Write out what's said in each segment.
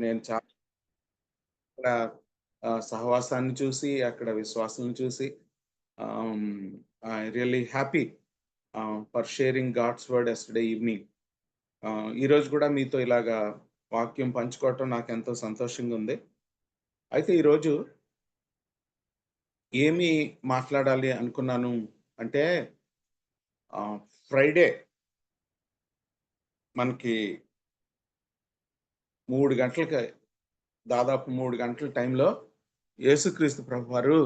నేను చాలా అక్కడ సహవాసాన్ని చూసి, అక్కడ విశ్వాసాలను చూసి ah, I really happy for sharing God's word yesterday evening. ఈరోజు కూడా మీతో ఇలాగా వాక్యం పంచుకోవటం నాకెంతో సంతోషంగా ఉంది. అయితే ఈరోజు ఏమి మాట్లాడాలి అనుకున్నాను అంటే ఆహ్, ఫ్రైడే మనకి 3 గంటలకి దాదాపు 3 గంటల టైంలో యేసుక్రీస్తు ప్రభువారు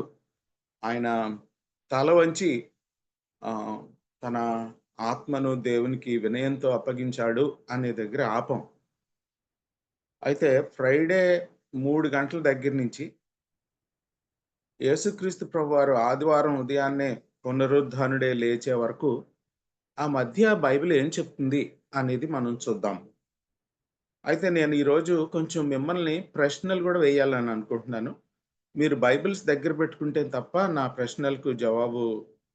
ఆయన తల వంచి ఆహ్, తన ఆత్మను దేవునికి వినయంతో అప్పగించాడు అనే దగ్గర ఆపాం. అయితే ఫ్రైడే 3 గంటల దగ్గర నుంచి యేసుక్రీస్తు ప్రభువారు ఆదివారం ఉదయాన్నే పునరుద్ధానుడే లేచే వరకు ఆ మధ్య బైబిల్ ఏం చెప్తుంది అనేది మనం చూద్దాం. అయితే నేను ఈరోజు కొంచెం మిమ్మల్ని ప్రశ్నలు గూడా వేయాలని అనుకుంటున్నాను. మీరు బైబిల్స్ దగ్గర పెట్టుకుంటే తప్ప నా ప్రశ్నలకు జవాబు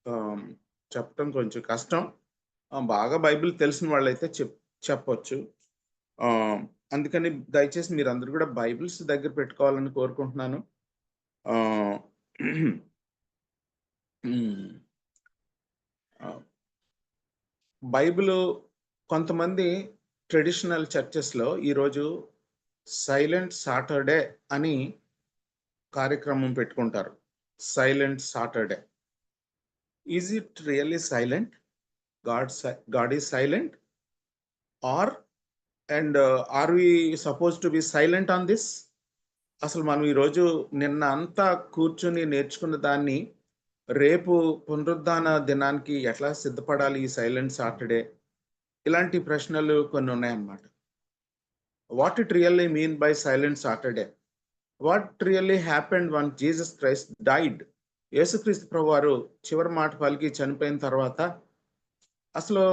ఆహ్, చెప్పటం కొంచెం కష్టం. బాగా బైబిల్ తెలిసిన వాళ్ళైతే చెప్పొచ్చు. ఆహ్, అందుకని దయచేసి మీరందరూ గూడా బైబిల్స్ దగ్గర పెట్టుకోవాలని కోరుకుంటున్నాను. ఆహ్, హ్మ్. ఆహ్, బైబిలు కొంతమంది ట్రెడిషనల్ చర్చెస్‌లో ఈరోజు సైలెంట్ సాటర్‌డే అని కార్యక్రమం పెట్టుకుంటారు. Silent Saturday. Is it really silent? God is silent? Or are we supposed to be silent on this? అసలు మనం ఈరోజు నిన్న అంతా కూర్చొని నేర్చుకున్న దాన్ని రేపు పునరుద్ధాన దినానికి ఎట్లా సిద్ధపడాలి ఈ సైలెంట్ సాటర్‌డే? ఇలాంటి ప్రశ్నలు కొన్ని ఉన్నాయన్నమాట. What it really mean by silent Saturday? What really happened one Jesus Christ died? యేసుక్రీస్తు ప్రభువారు చివరి మాట పలికి చనిపోయిన తర్వాత అసలు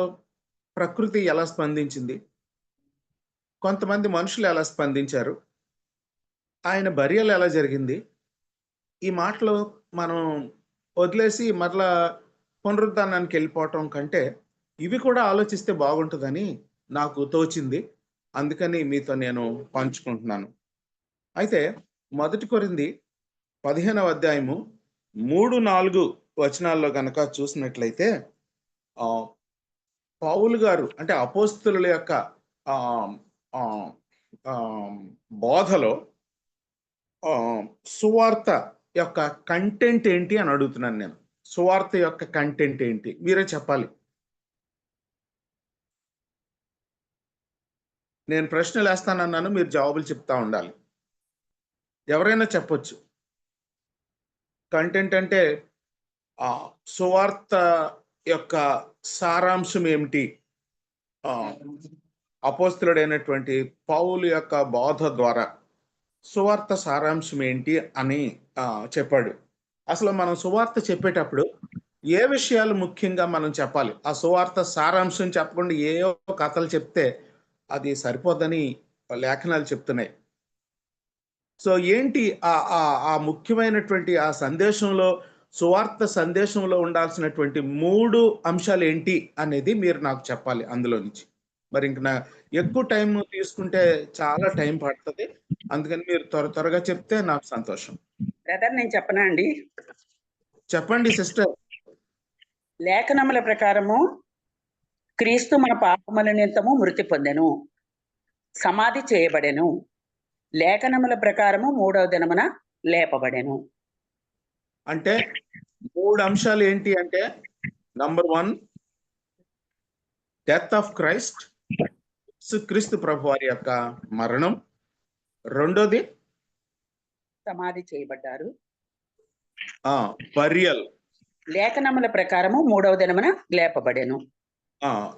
ప్రకృతి ఎలా స్పందించింది? కొంతమంది మనుషులు ఎలా స్పందించారు? ఆయన బరియల్ ఎలా జరిగింది? ఈ మాటలు మనం వదిలేసి మరలా పునరుద్ధానానికెళ్ళిపోవటం కంటే, ఇవి కూడా ఆలోచిస్తే బాగుంటదని నాకు తోచింది. అందుకని మీతో నేను పంచుకుంటున్నాను. అయితే మొదటి కొరింథీ 15వ అధ్యాయము 3, 4 వచనాల్లో గనక చూసినట్లయితే ఆహ్, పౌలు గారు అంటే అపోస్తలుల యొక్క ఆహ్, ఆహ్, ఆహ్, బోధలో ఆహ్, సువార్త యొక్క కంటెంట్ ఏంటి అని అడుగుతున్నాను నేను. సువార్త యొక్క కంటెంట్ ఏంటి? మీరే చెప్పాలి. నేను ప్రశ్నలేస్తానన్నాను. మీరు జవాబులు చెప్తా ఉండాలి. ఎవరైనా చెప్పొచ్చు. కంటెంట్ అంటే సువార్త యొక్క సారాంశం ఏమిటి? ఆహ్, అపోస్తలుడైనటువంటి పౌలు యొక్క బోధ ద్వారా సువార్త సారాంశం ఏంటి అని చెప్పాడు. అసలు మనం సువార్త చెప్పేటప్పుడు ఏ విషయాలు ముఖ్యంగా మనం చెప్పాలి? ఆ సువార్త సారాంశం చెప్పకుండా ఏయో కథలు చెప్తే అది సరిపోదని లేఖనాలు చెప్తున్నాయి. సో, ఏంటి ఆ ముఖ్యమైనటువంటి ఆ సందేశంలో సువార్త సందేశంలో ఉండాల్సినటువంటి 3 అంశాలేంటి అనేది మీరు నాకు చెప్పాలి అందులో నుంచి. మరి ఇంక ఎక్కువ టైం తీసుకుంటే చాలా టైం పడతది. అందుకని మీరు త్వరగా చెప్తే నాకు సంతోషం. బ్రదర్ నేను చెప్పనా అండి? చెప్పండి సిస్టర్. లేఖనముల ప్రకారము క్రీస్తు మన పాపముల నిమిత్తము మృతి పొందెను, సమాధి చేయబడెను, లేఖనముల ప్రకారము 3వ దినమున లేపబడెను. అంటే 3 అంశాలు ఏంటి అంటే నంబర్ 1 డెత్ ఆఫ్ క్రైస్ట్. క్రీస్తు ప్రభువారి యొక్క మరణం. రెండోది సమాధి చేయబడ్డారు. బరియల్. లేఖనముల ప్రకారము 3వ దినమున లేపబడెను.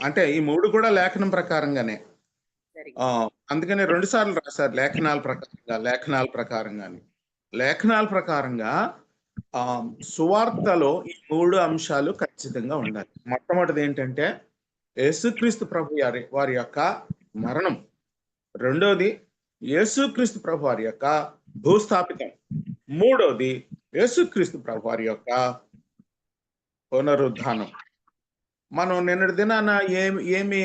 అంటే ఈ 3 కూడా లేఖనం ప్రకారంగానే. అందుకనే 2 సార్లు రాశారు లేఖనాల ప్రకారంగానే. లేఖనాల ప్రకారంగా సువార్తలో ఈ 3 అంశాలు ఖచ్చితంగా ఉండాలి. మొట్టమొదటిది ఏంటంటే యేసుక్రీస్తు వారి యొక్క మరణం. రెండోది యేసుక్రీస్తు ప్రభు వారి యొక్క భూస్థాపితం. మూడోది యేసుక్రీస్తు ప్రభు వారి యొక్క పునరుద్ధానం. మనం నిన్నటి దినాన ఏమి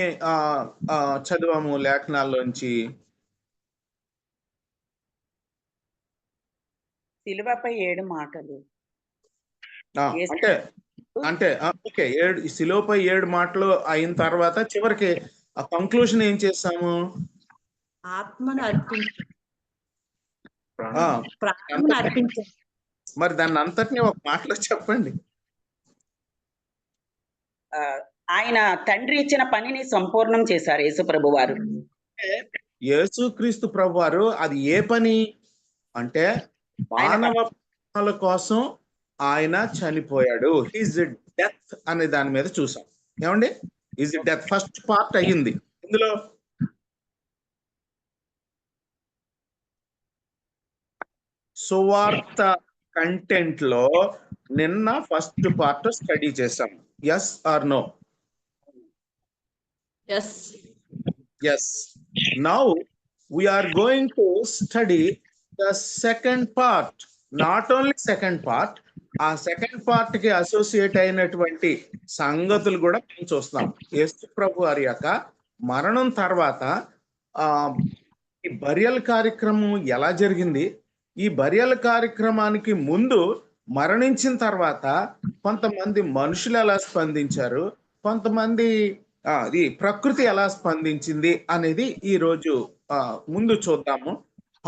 చదివాము లేఖనాల్లోంచి? శిలువపై 7 మాటలు. యేసు అంటే అంటే ఓకే, ఈ శిలువపై 7 మాటలు అయిన తర్వాత చివరికి ఆ కంక్లూషన్ ఏం చేసాము? ఆత్మను అర్పించు, ఆ, ప్రాణమును అర్పించు. మరి దాన్ని అంతటిని ఒక మాటలో చెప్పండి. ఆయన తండ్రి ఇచ్చిన పనిని సంపూర్ణం చేశారు యేసుప్రభు వారు. యేసుక్రీస్తు ప్రభువారు అది ఏ పని అంటే మానవ ప్రాణాల కోసం ఆయన చనిపోయాడు. హిజ్ డెత్ అనే దాని మీద చూసాం. ఏమండి? హిజ్ డెత్ ఫస్ట్ పార్ట్ అయ్యింది. ఇందులో సువార్త కంటెంట్ లో నిన్న ఫస్ట్ పార్ట్ స్టడీ చేసాం. Yes or no? Yes. Yes. Now we are going to study the second part. Not only second part, ఆ సెకండ్ పార్ట్ కి అసోసియేట్ అయినటువంటి సంగతులు కూడా మేము చూస్తున్నాం. యేసు ప్రభు వారి యొక్క మరణం తర్వాత ఈ బరియల్ కార్యక్రమం ఎలా జరిగింది, ఈ బరియల్ కార్యక్రమానికి ముందు మరణించిన తర్వాత కొంతమంది మనుషులు ఎలా స్పందించారు, కొంతమంది అది ప్రకృతి ఎలా స్పందించింది అనేది ఈ రోజు ముందు చూద్దాము.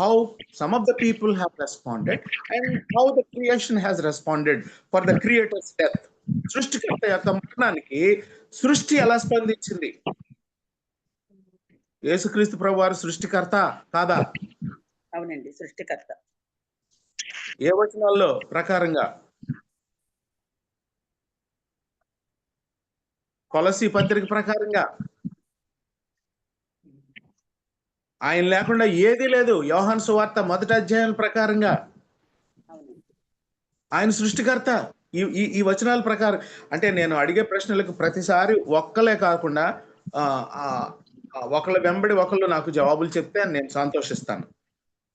How some of the people have responded and how the creation has responded for the creators death. సృష్టికర్త యొక్క మరణానికి సృష్టి ఎలా స్పందించింది? యేసుక్రీస్తు ప్రభు వారు సృష్టికర్త కాదా? అవునండి, సృష్టికర్త. ఏ వచనాల్లో ప్రకారంగా? కొలసీ పత్రిక ప్రకారంగా. ఆయన లేకుండా ఏది లేదు. యోహాను సువార్త 1వ అధ్యాయం ప్రకారంగా ఆయన సృష్టికర్త. ఈ వచనాల ప్రకారం అంటే నేను అడిగే ప్రశ్నలకు ప్రతిసారి ఒక్కలే కాకుండా ఒకళ్ళ వెంబడి ఒకళ్ళు నాకు జవాబులు చెప్తే నేను సంతోషిస్తాను.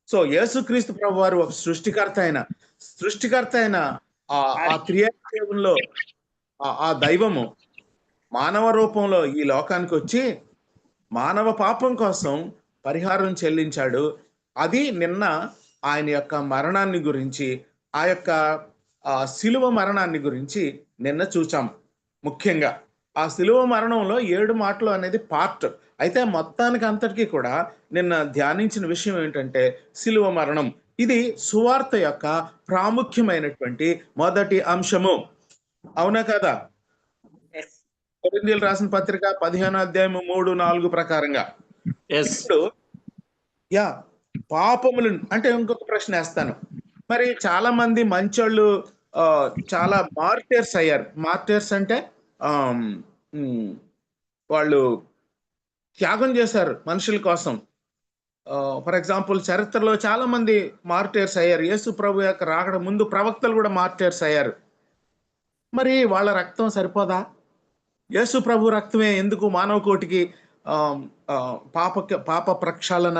సో యేసుక్రీస్తు ప్రభు వారు ఒక సృష్టికర్త అయిన ఆ త్రియేకంలో ఆ దైవము మానవ రూపంలో ఈ లోకానికి వచ్చి మానవ పాపం కోసం పరిహారం చెల్లించాడు. అది నిన్న ఆయన యొక్క మరణాన్ని గురించి, ఆ యొక్క శిలువ మరణాన్ని గురించి నిన్న చూచాం. ముఖ్యంగా ఆ శిలువ మరణంలో 7 మాటలు అనేది పార్ట్. అయితే మొత్తానికి అంతటికీ కూడా నిన్న ధ్యానించిన విషయం ఏంటంటే శిలువ మరణం. ఇది సువార్త యొక్క ప్రాముఖ్యమైనటువంటి మొదటి అంశము. అవునా కదా? కొరింథీయులకు రాసిన పత్రిక 15వ అధ్యాయం 3-4 ప్రకారంగా. ఇప్పుడు పాపములు అంటే ఇంకొక ప్రశ్న వేస్తాను. మరి చాలా మంది మంచోళ్ళు చాలా మార్టర్స్ అయ్యారు. మార్టర్స్ అంటే వాళ్ళు త్యాగం చేశారు మనుషుల కోసం. ఫర్ ఎగ్జాంపుల్ చరిత్రలో చాలా మంది మార్టర్స్ అయ్యారు. యేసు ప్రభు యొక్క రాకడ ముందు ప్రవక్తలు కూడా మార్టర్స్ అయ్యారు. మరి వాళ్ళ రక్తం సరిపోదా? యేసు ప్రభు రక్తమే ఎందుకు మానవ కోటికి పాప ప్రక్షాళన?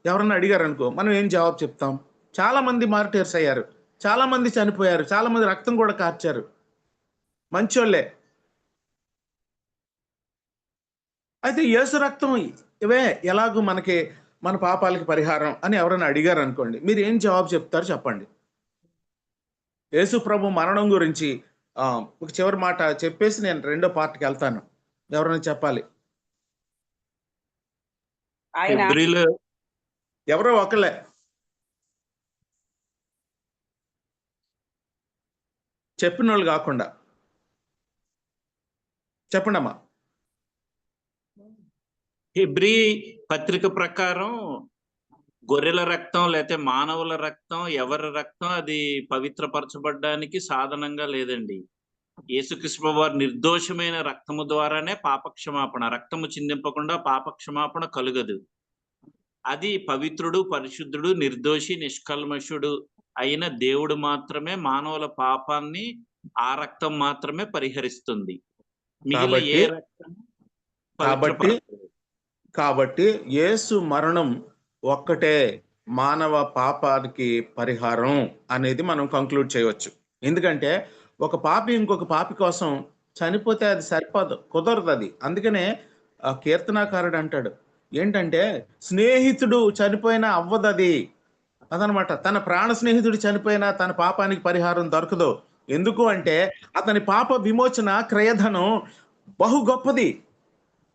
ఎవరన్నా అడిగారు అనుకో, మనం ఏం జవాబు చెప్తాం? చాలా మంది మార్టర్స్ అయ్యారు, చాలా మంది చనిపోయారు, చాలా మంది రక్తం కూడా కార్చారు, మంచోళ్ళే. అయితే యేసు రక్తం ఇవే ఎలాగూ మనకి మన పాపాలకి పరిహారం అని ఎవరైనా అడిగారు అనుకోండి, మీరు ఏం జవాబు చెప్తారు చెప్పండి. యేసు ప్రభు మరణం గురించి ఒక చివరి మాట చెప్పేసి నేను రెండో పార్ట్కి వెళ్తాను. ఎవరైనా చెప్పాలి. ఎవరో ఒకళ్ళే చెప్పిన వాళ్ళు కాకుండా చెప్పండి అమ్మా. హెబ్రీ పత్రిక ప్రకారం గొర్రెల రక్తం లేకపోతే మానవుల రక్తం, ఎవరి రక్తం అది పవిత్రపరచబడ్డానికి సాధనంగా లేదండి. యేసుక్రీస్తు వారి నిర్దోషమైన రక్తము ద్వారానే పాపక్షమాపణ. రక్తము చిందింపకుండా పాపక్షమాపణ కలుగదు. అది పవిత్రుడు, పరిశుద్ధుడు, నిర్దోషి, నిష్కల్మషుడు అయిన దేవుడు మాత్రమే మానవుల పాపాన్ని ఆ రక్తం మాత్రమే పరిహరిస్తుంది. మిగిలిన ఏ రక్తం కాబట్టి యేసు మరణం ఒక్కటే మానవ పాపానికి పరిహారం అనేది మనం కంక్లూడ్ చేయవచ్చు. ఎందుకంటే ఒక పాపి ఇంకొక పాపి కోసం చనిపోతే అది సరిపోదు, కుదరదు అది. అందుకనే కీర్తనాకారుడు అంటాడు ఏంటంటే, స్నేహితుడు చనిపోయినా అవ్వదది, అదనమాట. తన ప్రాణ స్నేహితుడు చనిపోయినా తన పాపానికి పరిహారం దొరకదు. ఎందుకు అంటే అతని పాప విమోచన క్రయధనం బహు గొప్పది.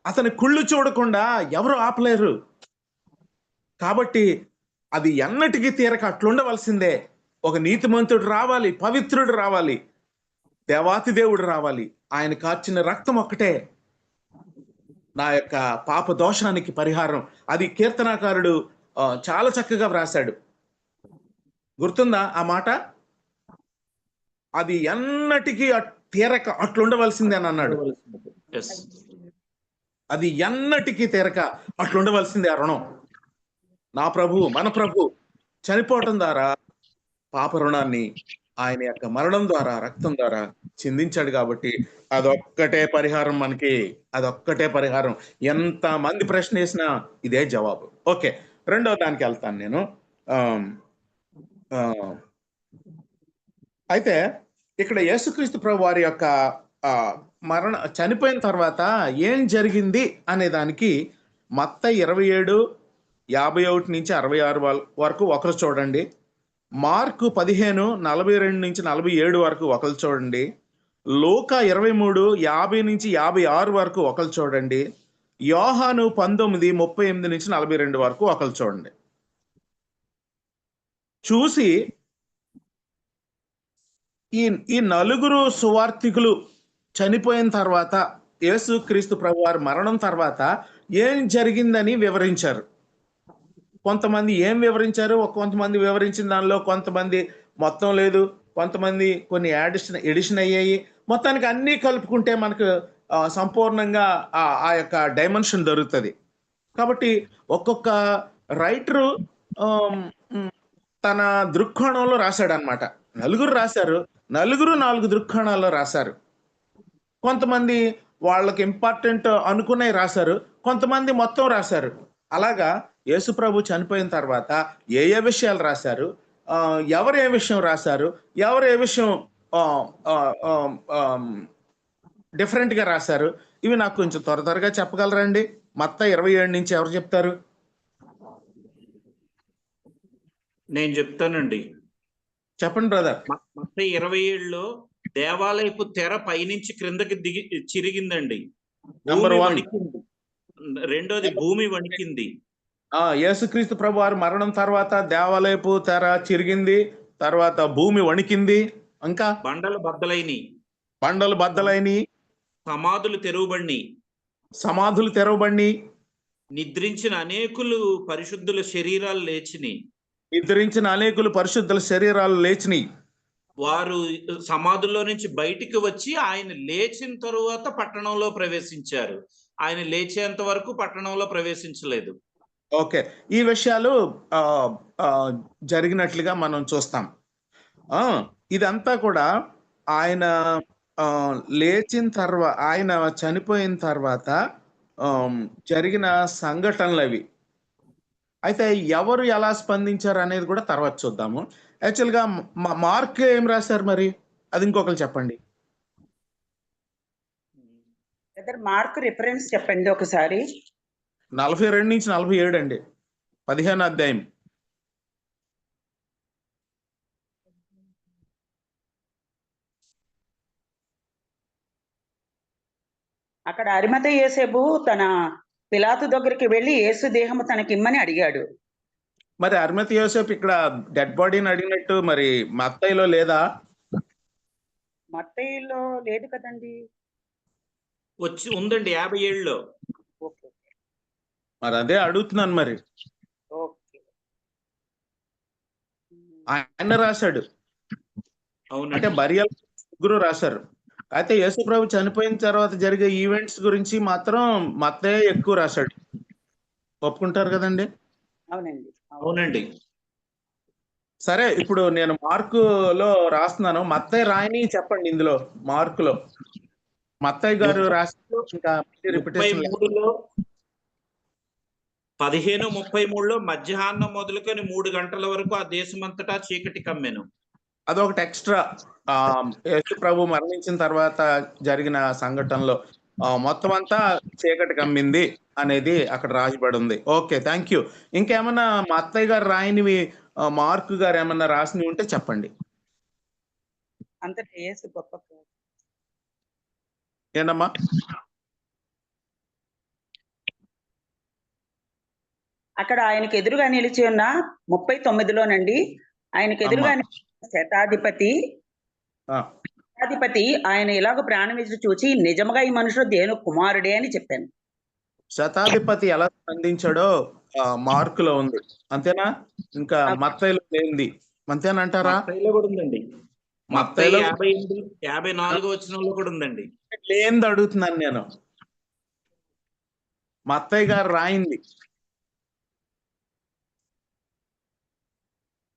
అతని కుళ్ళు చూడకుండా ఎవరు ఆపలేరు. కాబట్టి అది ఎన్నటికీ తీరక అట్లుండవలసిందే. ఒక నీతిమంతుడు రావాలి, పవిత్రుడు రావాలి, దేవాతి దేవుడు రావాలి. ఆయన కార్చిన రక్తం ఒక్కటే నా యొక్క పాప దోషానికి పరిహారం. అది కీర్తనాకారుడు చాలా చక్కగా వ్రాశాడు. గుర్తుందా ఆ మాట? అది ఎన్నటికీ తీరక అట్లుండవలసిందే అని అన్నాడు. Yes. అది ఎన్నటికీ తీరక అట్లుండవలసిందే ఆ రుణం. నా ప్రభు, మన ప్రభు చనిపోవటం ద్వారా పాప రుణాన్ని ఆయన యొక్క మరణం ద్వారా, రక్తం ద్వారా చిందించాడు. కాబట్టి అదొక్కటే పరిహారం మనకి. అదొక్కటే పరిహారం. ఎంత మంది ప్రశ్న వేసినా ఇదే జవాబు. ఓకే, రెండో దానికి వెళ్తాను నేను. అయితే ఇక్కడ యేసుక్రీస్తు ప్రభు వారి యొక్క చనిపోయిన తర్వాత ఏం జరిగింది అనే దానికి మత్తయి 27:51 నుంచి 66 వరకు ఒకరు చూడండి. మార్కు 15:42 నుంచి 47 వరకు ఒకరు చూడండి. లూకా 23:50 నుంచి 56 వరకు ఒకరు చూడండి. యోహాను 19:38 నుంచి 42 వరకు ఒకరు చూడండి. చూసి ఈ నలుగురు సువార్థికులు చనిపోయిన తర్వాత, యేసుక్రీస్తు ప్రభువారి మరణం తర్వాత ఏం జరిగిందని వివరించారు. కొంతమంది ఏం వివరించారు, కొంతమంది వివరించిన దానిలో కొంతమంది మొత్తం లేదు, కొంతమంది కొన్ని ఎడిషన్ అయ్యాయి. మొత్తానికి అన్నీ కలుపుకుంటే మనకు సంపూర్ణంగా ఆ యొక్క డైమెన్షన్ దొరుకుతుంది. కాబట్టి ఒక్కొక్క రైటరు తన దృక్కోణంలో రాశాడు అనమాట. నలుగురు రాశారు, నలుగురు 4 దృక్కోణాల్లో రాశారు. కొంతమంది వాళ్ళకి ఇంపార్టెంట్ అనుకునే రాశారు, కొంతమంది మొత్తం రాశారు. అలాగా యేసుప్రభు చనిపోయిన తర్వాత ఏ విషయాలు రాశారు, ఎవరు ఏ విషయం రాశారు, ఎవరు ఏ విషయం డిఫరెంట్ గా రాశారు, ఇవి నాకు కొంచెం త్వరగా చెప్పగలరండి? మత్తయి 27 నుంచి ఎవరు చెప్తారు? నేను చెప్తానండి. చెప్పండి బ్రదర్. మత్తయి 27లో దేవాలయపు తెర పైనుంచి క్రిందకి చిరిగిందండి. నంబర్ 1. రెండోది భూమి వణికింది. యేసుక్రీస్తు ప్రభు వారి మరణం తర్వాత దేవాలయపు తెర చిరిగింది, తర్వాత భూమి వణికింది, ఇంకా బండలు బద్దలైని, సమాధులు తెరవబడి, నిద్రించిన అనేకులు పరిశుద్ధుల శరీరాలు లేచినాయి. వారు సమాధుల్లో నుంచి బయటికి వచ్చి ఆయన లేచిన తరువాత పట్టణంలో ప్రవేశించారు. ఆయన లేచేంత వరకు పట్టణంలో ప్రవేశించలేదు. ఓకే, ఈ విషయాలు జరిగినట్లుగా మనం చూస్తాం. ఇదంతా కూడా ఆయన లేచిన తర్వాత, ఆయన చనిపోయిన తర్వాత జరిగిన సంఘటనలు అవి. అయితే ఎవరు ఎలా స్పందించారు అనేది కూడా తర్వాత చూద్దాము. యాక్చువల్గా మార్క్ ఏం రాశారు మరి, అది ఇంకొకరు చెప్పండి. మార్క్ రిఫరెన్స్ చెప్పండి ఒకసారి. 42 నుంచి 47 అండి, 15వ అధ్యాయం. అక్కడ అరిమత యేసేపు తన పిలాతు దగ్గరికి వెళ్ళి యేసు దేహము తనకిమ్మని అడిగాడు. మరి అరిమత యోసేపు ఇక్కడ డెడ్ బాడీని అడిగినట్టు మరి మత్తయిలో లేదా? మత్తయిలో లేదు కదండి. ఉందండి 57లో. మరి అదే అడుగుతున్నాను. మరి ఆయన రాశాడు, అంటే బరియల్ ముగ్గురు రాశారు. అయితే యేసుప్రభు చనిపోయిన తర్వాత జరిగే ఈవెంట్స్ గురించి మాత్రం మత్తయి ఎక్కువ రాశాడు. ఒప్పుకుంటారు కదండి? అవునండి. సరే, ఇప్పుడు నేను మార్కులో రాస్తున్నాను, మత్తయి రాయని చెప్పండి. ఇందులో మార్కులో మత్తయి గారు రాసి 15:33లో మధ్యాహ్నం మొదలుకొని 3 గంటల వరకు ఆ దేశమంతటా చీకటి కమ్మెను. అదొకటి ఎక్స్ట్రా. యేసు ప్రభు మరణించిన తర్వాత జరిగిన సంఘటనలో మొత్తం అంతా చీకటి కమ్మింది అనేది అక్కడ రాసిబడి ఉంది. Okay, thank you. ఇంకేమన్నా మా అత్తయ్య గారు రాయనివి మార్క్ గారు ఏమన్నా రాసినవి ఉంటే చెప్పండి. అంతటి యేసు గొప్ప ఏంటమ్మా? అక్కడ ఆయనకు ఎదురుగా నిలిచి ఉన్న 39లోనండి, ఆయనకు ఎదురుగా అమ్మా. నిలిచిన శతాధిపతి ఆ, ఆయన ఇలాగ ప్రాణం విడిచి చూచి నిజముగా ఈ మనుషుడు దేవుని కుమారుడే అని చెప్పాను. శతాధిపతి ఎలా స్పందించాడో మార్కులో ఉంది, అంతేనా? ఇంకా మత్తయిలో లేనిది అంతేనంటారా? మత్తయిలో కూడా ఉందండి. మత్తయిలో 54 వచనంలో కూడా ఉందండి. లేనిది అడుగుతున్నాను నేను. మత్తయ్య గారు రాయింది.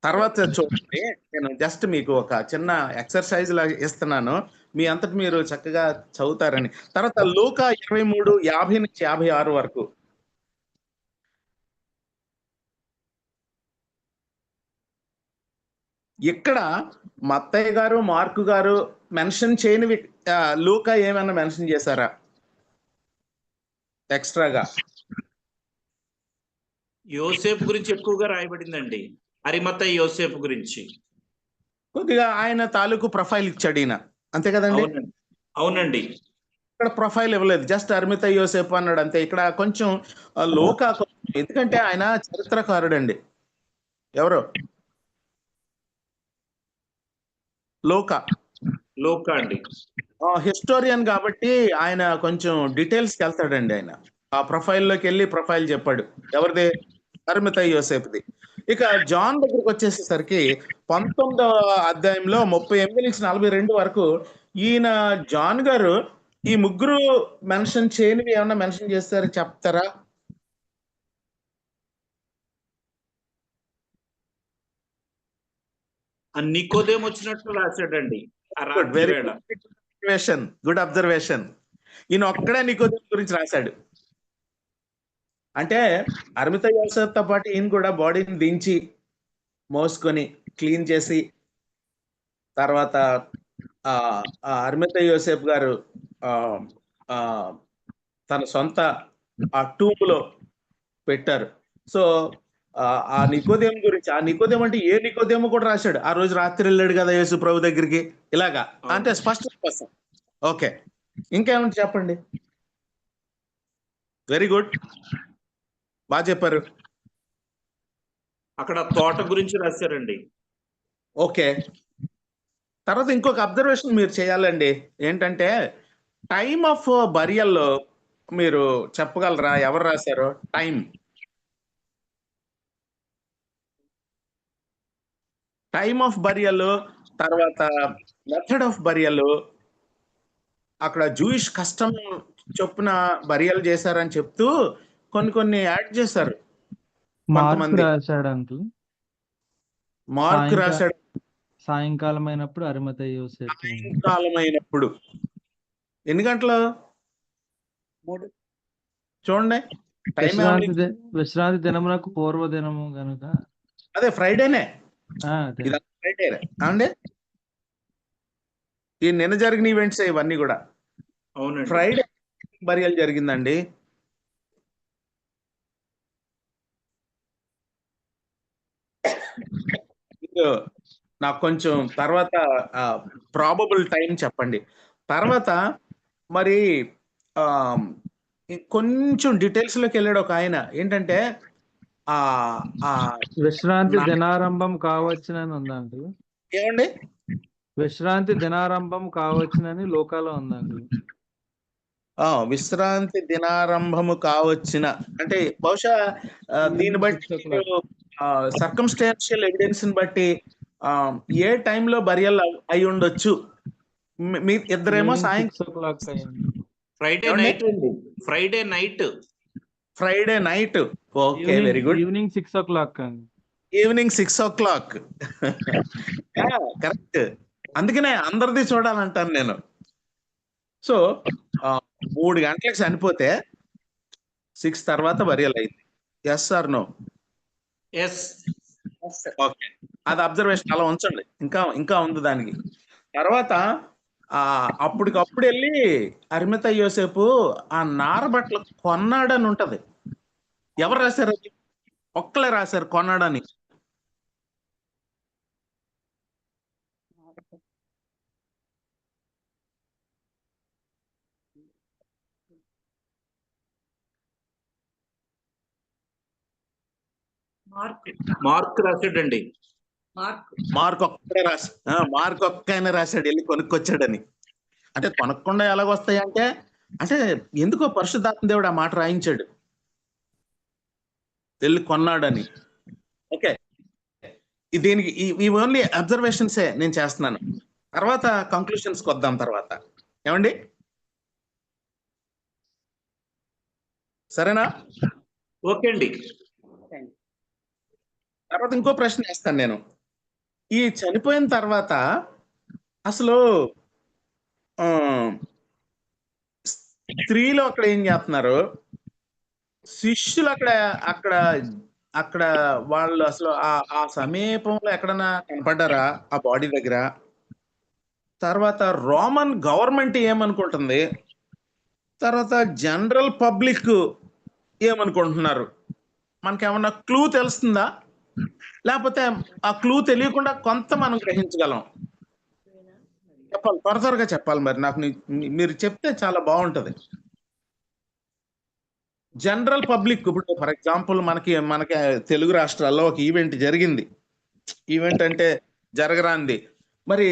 తర్వాత చూడండి, నేను జస్ట్ మీకు ఒక చిన్న ఎక్సర్సైజ్ లాగా ఇస్తున్నాను, మీ అంతటి మీరు చక్కగా చదువుతారని. తర్వాత లూకా 23:50-56 వరకు. ఇక్కడ మత్తయ్య గారు, మార్కు గారు మెన్షన్ చేయనివి లూకా ఏమైనా మెన్షన్ చేశారా ఎక్స్ట్రాగా? యోసేపు గురించి ఎక్కువగా రాయబడిందండి. అరిమత్తయి యోసేపు గురించి. కొద్దిగా ఆయన తాలూకు ప్రొఫైల్ ఇచ్చాడు ఈయన, అంతే కదండి? అవునండి. ఇక్కడ ప్రొఫైల్ ఇవ్వలేదు, జస్ట్ అరిమత్తయి యోసేపు అన్నాడు అంతే. ఇక్కడ కొంచెం లూకా, ఎందుకంటే ఆయన చరిత్రకారుడు అండి. ఎవరు? లూకా అండి. హిస్టోరియన్ కాబట్టి ఆయన కొంచెం డీటెయిల్స్కి వెళ్తాడండి. ఆయన ఆ ప్రొఫైల్లోకి వెళ్ళి ప్రొఫైల్ చెప్పాడు. ఎవరిది? అరిమత్తయి యోసేపుది. ఇక జాన్ దగ్గరికి వచ్చేసేసరికి 19వ అధ్యాయంలో 38-42 వరకు ఈయన జాన్ గారు ఈ ముగ్గురు మెన్షన్ చేయనివి ఏమన్నా మెన్షన్ చేస్తారో చెప్తారా? నికోదేము వచ్చినట్లు రాశాడండి. Good observation. ఈయన ఒక్కడే నికోదేము గురించి రాశాడు. అంటే అరిమత్తయి యోసేపుతో పాటు ఈయన కూడా బాడీని దించి మోసుకొని క్లీన్ చేసి, తర్వాత అరిమత్తయి యోసేపు గారు తన సొంత ఆ టూబులో పెట్టారు. సో ఆ నికోదేము గురించి, ఆ నికోదేము అంటే ఏ నికోదేము కూడా రాశాడు. ఆ రోజు రాత్రి వెళ్ళాడు కదా యేసు ప్రభు దగ్గరికి, ఇలాగా అంటే స్పష్టం. ఓకే, ఇంకేమంటే చెప్పండి. వెరీ గుడ్, బాగా చెప్పారు. అక్కడ తోట గురించి రాశారండి. ఓకే, తర్వాత ఇంకొక అబ్జర్వేషన్ మీరు చేయాలండి. ఏంటంటే టైమ్ ఆఫ్ బరియల్ మీరు చెప్పగలరా? ఎవరు రాశారో టైమ్ ఆఫ్ బరియల్, తర్వాత మెథడ్ ఆఫ్ బరియల్, అక్కడ జూయిష్ కస్టమ్ చొప్పున బరియల్ చేశారని చెప్తూ కొన్ని యాడ్ చేశారు. మార్క్ రాశాడు అంకుల్. మార్క్ రాశాడు. సాయంకాలం అయినప్పుడు అరిమత్తయి యోసేపు. సాయంకాలం అయినప్పుడు ఎన్ని గంటలు? 3. చూడండి, విశ్రాంతి దినమునకు పూర్వ దినము గనుక. అదే ఫ్రైడేనే, అదే. ఫ్రైడే అండి. ఈ నిన్న జరిగిన ఈవెంట్స్ ఇవన్నీ కూడా అవునండి. ఫ్రైడే బరియల్ జరిగిందండి. నాకు కొంచెం తర్వాత ప్రాబబుల్ టైం చెప్పండి. తర్వాత మరి కొంచెం డీటెయిల్స్ లోకి వెళ్ళాడు ఒక ఆయన. ఏంటంటే విశ్రాంతి దినారంభం కావచ్చునని ఉందండి. ఏమండి? విశ్రాంతి దినారంభం కావచ్చునని లోకాలో ఉందండి. విశ్రాంతి దినారంభము కావచ్చిన అంటే బహుశా దీన్ని బట్టి సర్కమ్స్టాన్షియల్ ఎవిడెన్స్ ని బట్టి ఏ టైంలో బరియల్ అయి ఉండొచ్చు. మీ ఇద్దరేమో సాయంకాలం Friday night. Okay, very good. Evening 6 o'clock అండి. Evening 6 o'clock. కరెక్ట్. అందుకనే అందరిది చూడాలంటాను నేను. సో 3 గంటలకు చనిపోతే 6 తర్వాత బరియల్ అయింది. Yes or no? ఓకే, అది అబ్జర్వేషన్ అలా ఉంచండి. ఇంకా ఉంది దానికి. తర్వాత అప్పటికప్పుడు వెళ్ళి అరిమత యోసేపు ఆ నార బట్టలు కొన్నాడని ఉంటది. ఎవరు రాశారు అది? ఒక్కలే రాశారు కొన్నాడని. మార్క్ రాశాడండి. మార్క్ ఒక్కడే మార్క్ ఒక్కైనా రాశాడు వెళ్ళి కొనుక్కొచ్చాడని. అంటే కొనకుండా ఎలాగొస్తాయి అంటే ఎందుకో పరిశుద్ధాత్మ దేవుడు ఆ మాట రాయించాడు, వెళ్ళి కొన్నాడని. ఓకే, దీనికి ఈ ఓన్లీ అబ్జర్వేషన్సే నేను చేస్తున్నాను. తర్వాత కంక్లూషన్స్కి వద్దాం తర్వాత. ఏమండి, సరేనా? ఓకే అండి. తర్వాత ఇంకో ప్రశ్న వేస్తాను నేను. ఈ చనిపోయిన తర్వాత అసలు స్త్రీలు అక్కడ ఏం చేస్తున్నారు, శిష్యులు అక్కడ అక్కడ అక్కడ వాళ్ళు అసలు ఆ సమీపంలో ఎక్కడన్నా కనపడ్డారా ఆ బాడీ దగ్గర? తర్వాత రోమన్ గవర్నమెంట్ ఏమనుకుంటుంది, తర్వాత జనరల్ పబ్లిక్ ఏమనుకుంటున్నారు? మనకేమన్నా క్లూ తెలుస్తుందా? లేకపోతే ఆ క్లూ తెలియకుండా కొంత మనం గ్రహించగలం? చెప్పాలి, త్వరగా చెప్పాలి. మరి నాకు మీరు చెప్తే చాలా బాగుంటది. జనరల్ పబ్లిక్, ఇప్పుడు ఫర్ ఎగ్జాంపుల్ మనకి తెలుగు రాష్ట్రాల్లో ఒక ఈవెంట్ జరిగింది. ఈవెంట్ అంటే జరగరాంది. మరి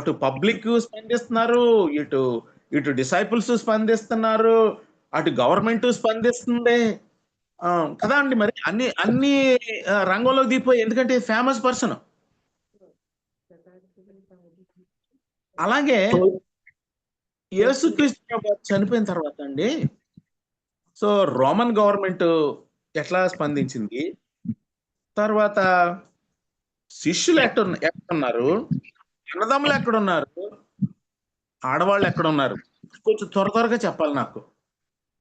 అటు పబ్లిక్ స్పందిస్తున్నారు, ఇటు డిసైపుల్స్ స్పందిస్తున్నారు, అటు గవర్నమెంట్ స్పందిస్తుంది కదా అండి. మరి అన్ని రంగంలోకి దిగిపోయి, ఎందుకంటే ఫేమస్ పర్సన్. అలాగే యేసుక్రీస్తు చనిపోయిన తర్వాత అండి, సో రోమన్ గవర్నమెంట్ ఎట్లా స్పందించింది, తర్వాత శిష్యులు ఎక్కడున్నారు, అన్నదమ్ములు ఎక్కడున్నారు, ఆడవాళ్ళు ఎక్కడున్నారు? కొంచెం త్వరగా చెప్పాలి నాకు.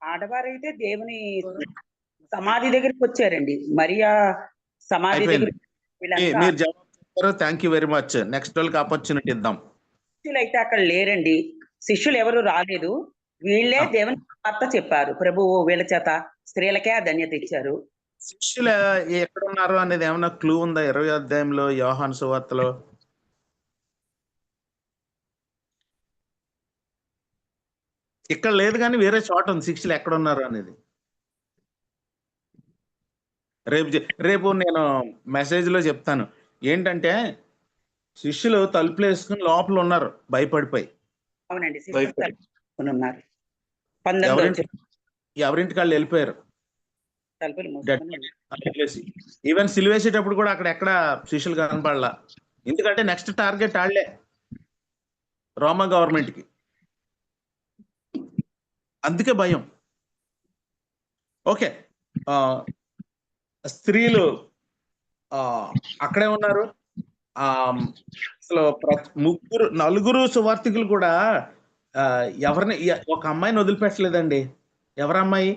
ఆడవారైతే దేవుని సమాధి దగ్గరికి వచ్చారండి. మరియా సమాధి దగ్గర. మీరు జవాబు చెప్పారు, thank you very much. Next వాళ్ళకి ఆపర్చునిటీ ఇద్దాం. శిష్యులు అయితే అక్కడ లేరండి. శిష్యులు ఎవరు రాలేదు. వీళ్ళే దేవుని వార్త చెప్పారు. ప్రభువు వీళ్ళ చేత స్త్రీలకే ఆ ధన్యత ఇచ్చారు. శిష్యులు ఎక్కడున్నారు అనేది ఏమైనా క్లూ ఉందా 20వ అధ్యాయంలో యోహాను సువార్తలో? ఇక్కడ లేదు కానీ వేరే చోట ఉంది శిష్యులు ఎక్కడున్నారు అనేది. రేపు నేను మెసేజ్ లో చెప్తాను. ఏంటంటే శిష్యులు తలుపులు వేసుకుని లోపల ఉన్నారు భయపడిపోయి. అవునండి, ఉన్నారు. ఎవరింటి వాళ్ళు వెళ్ళిపోయారు. ఈవెన్ సిలువేసేటప్పుడు కూడా అక్కడ ఎక్కడ శిష్యులు కనపడలా. ఎందుకంటే నెక్స్ట్ టార్గెట్ వాళ్ళే, రోమా గవర్నమెంట్ కి. అందుకే భయం. ఓకే, స్త్రీలు అక్కడే ఉన్నారు. అసలు నలుగురు సువార్థికులు కూడా ఎవరిని, ఒక అమ్మాయిని వదిలిపెట్టలేదండి. ఎవరమ్మాయి?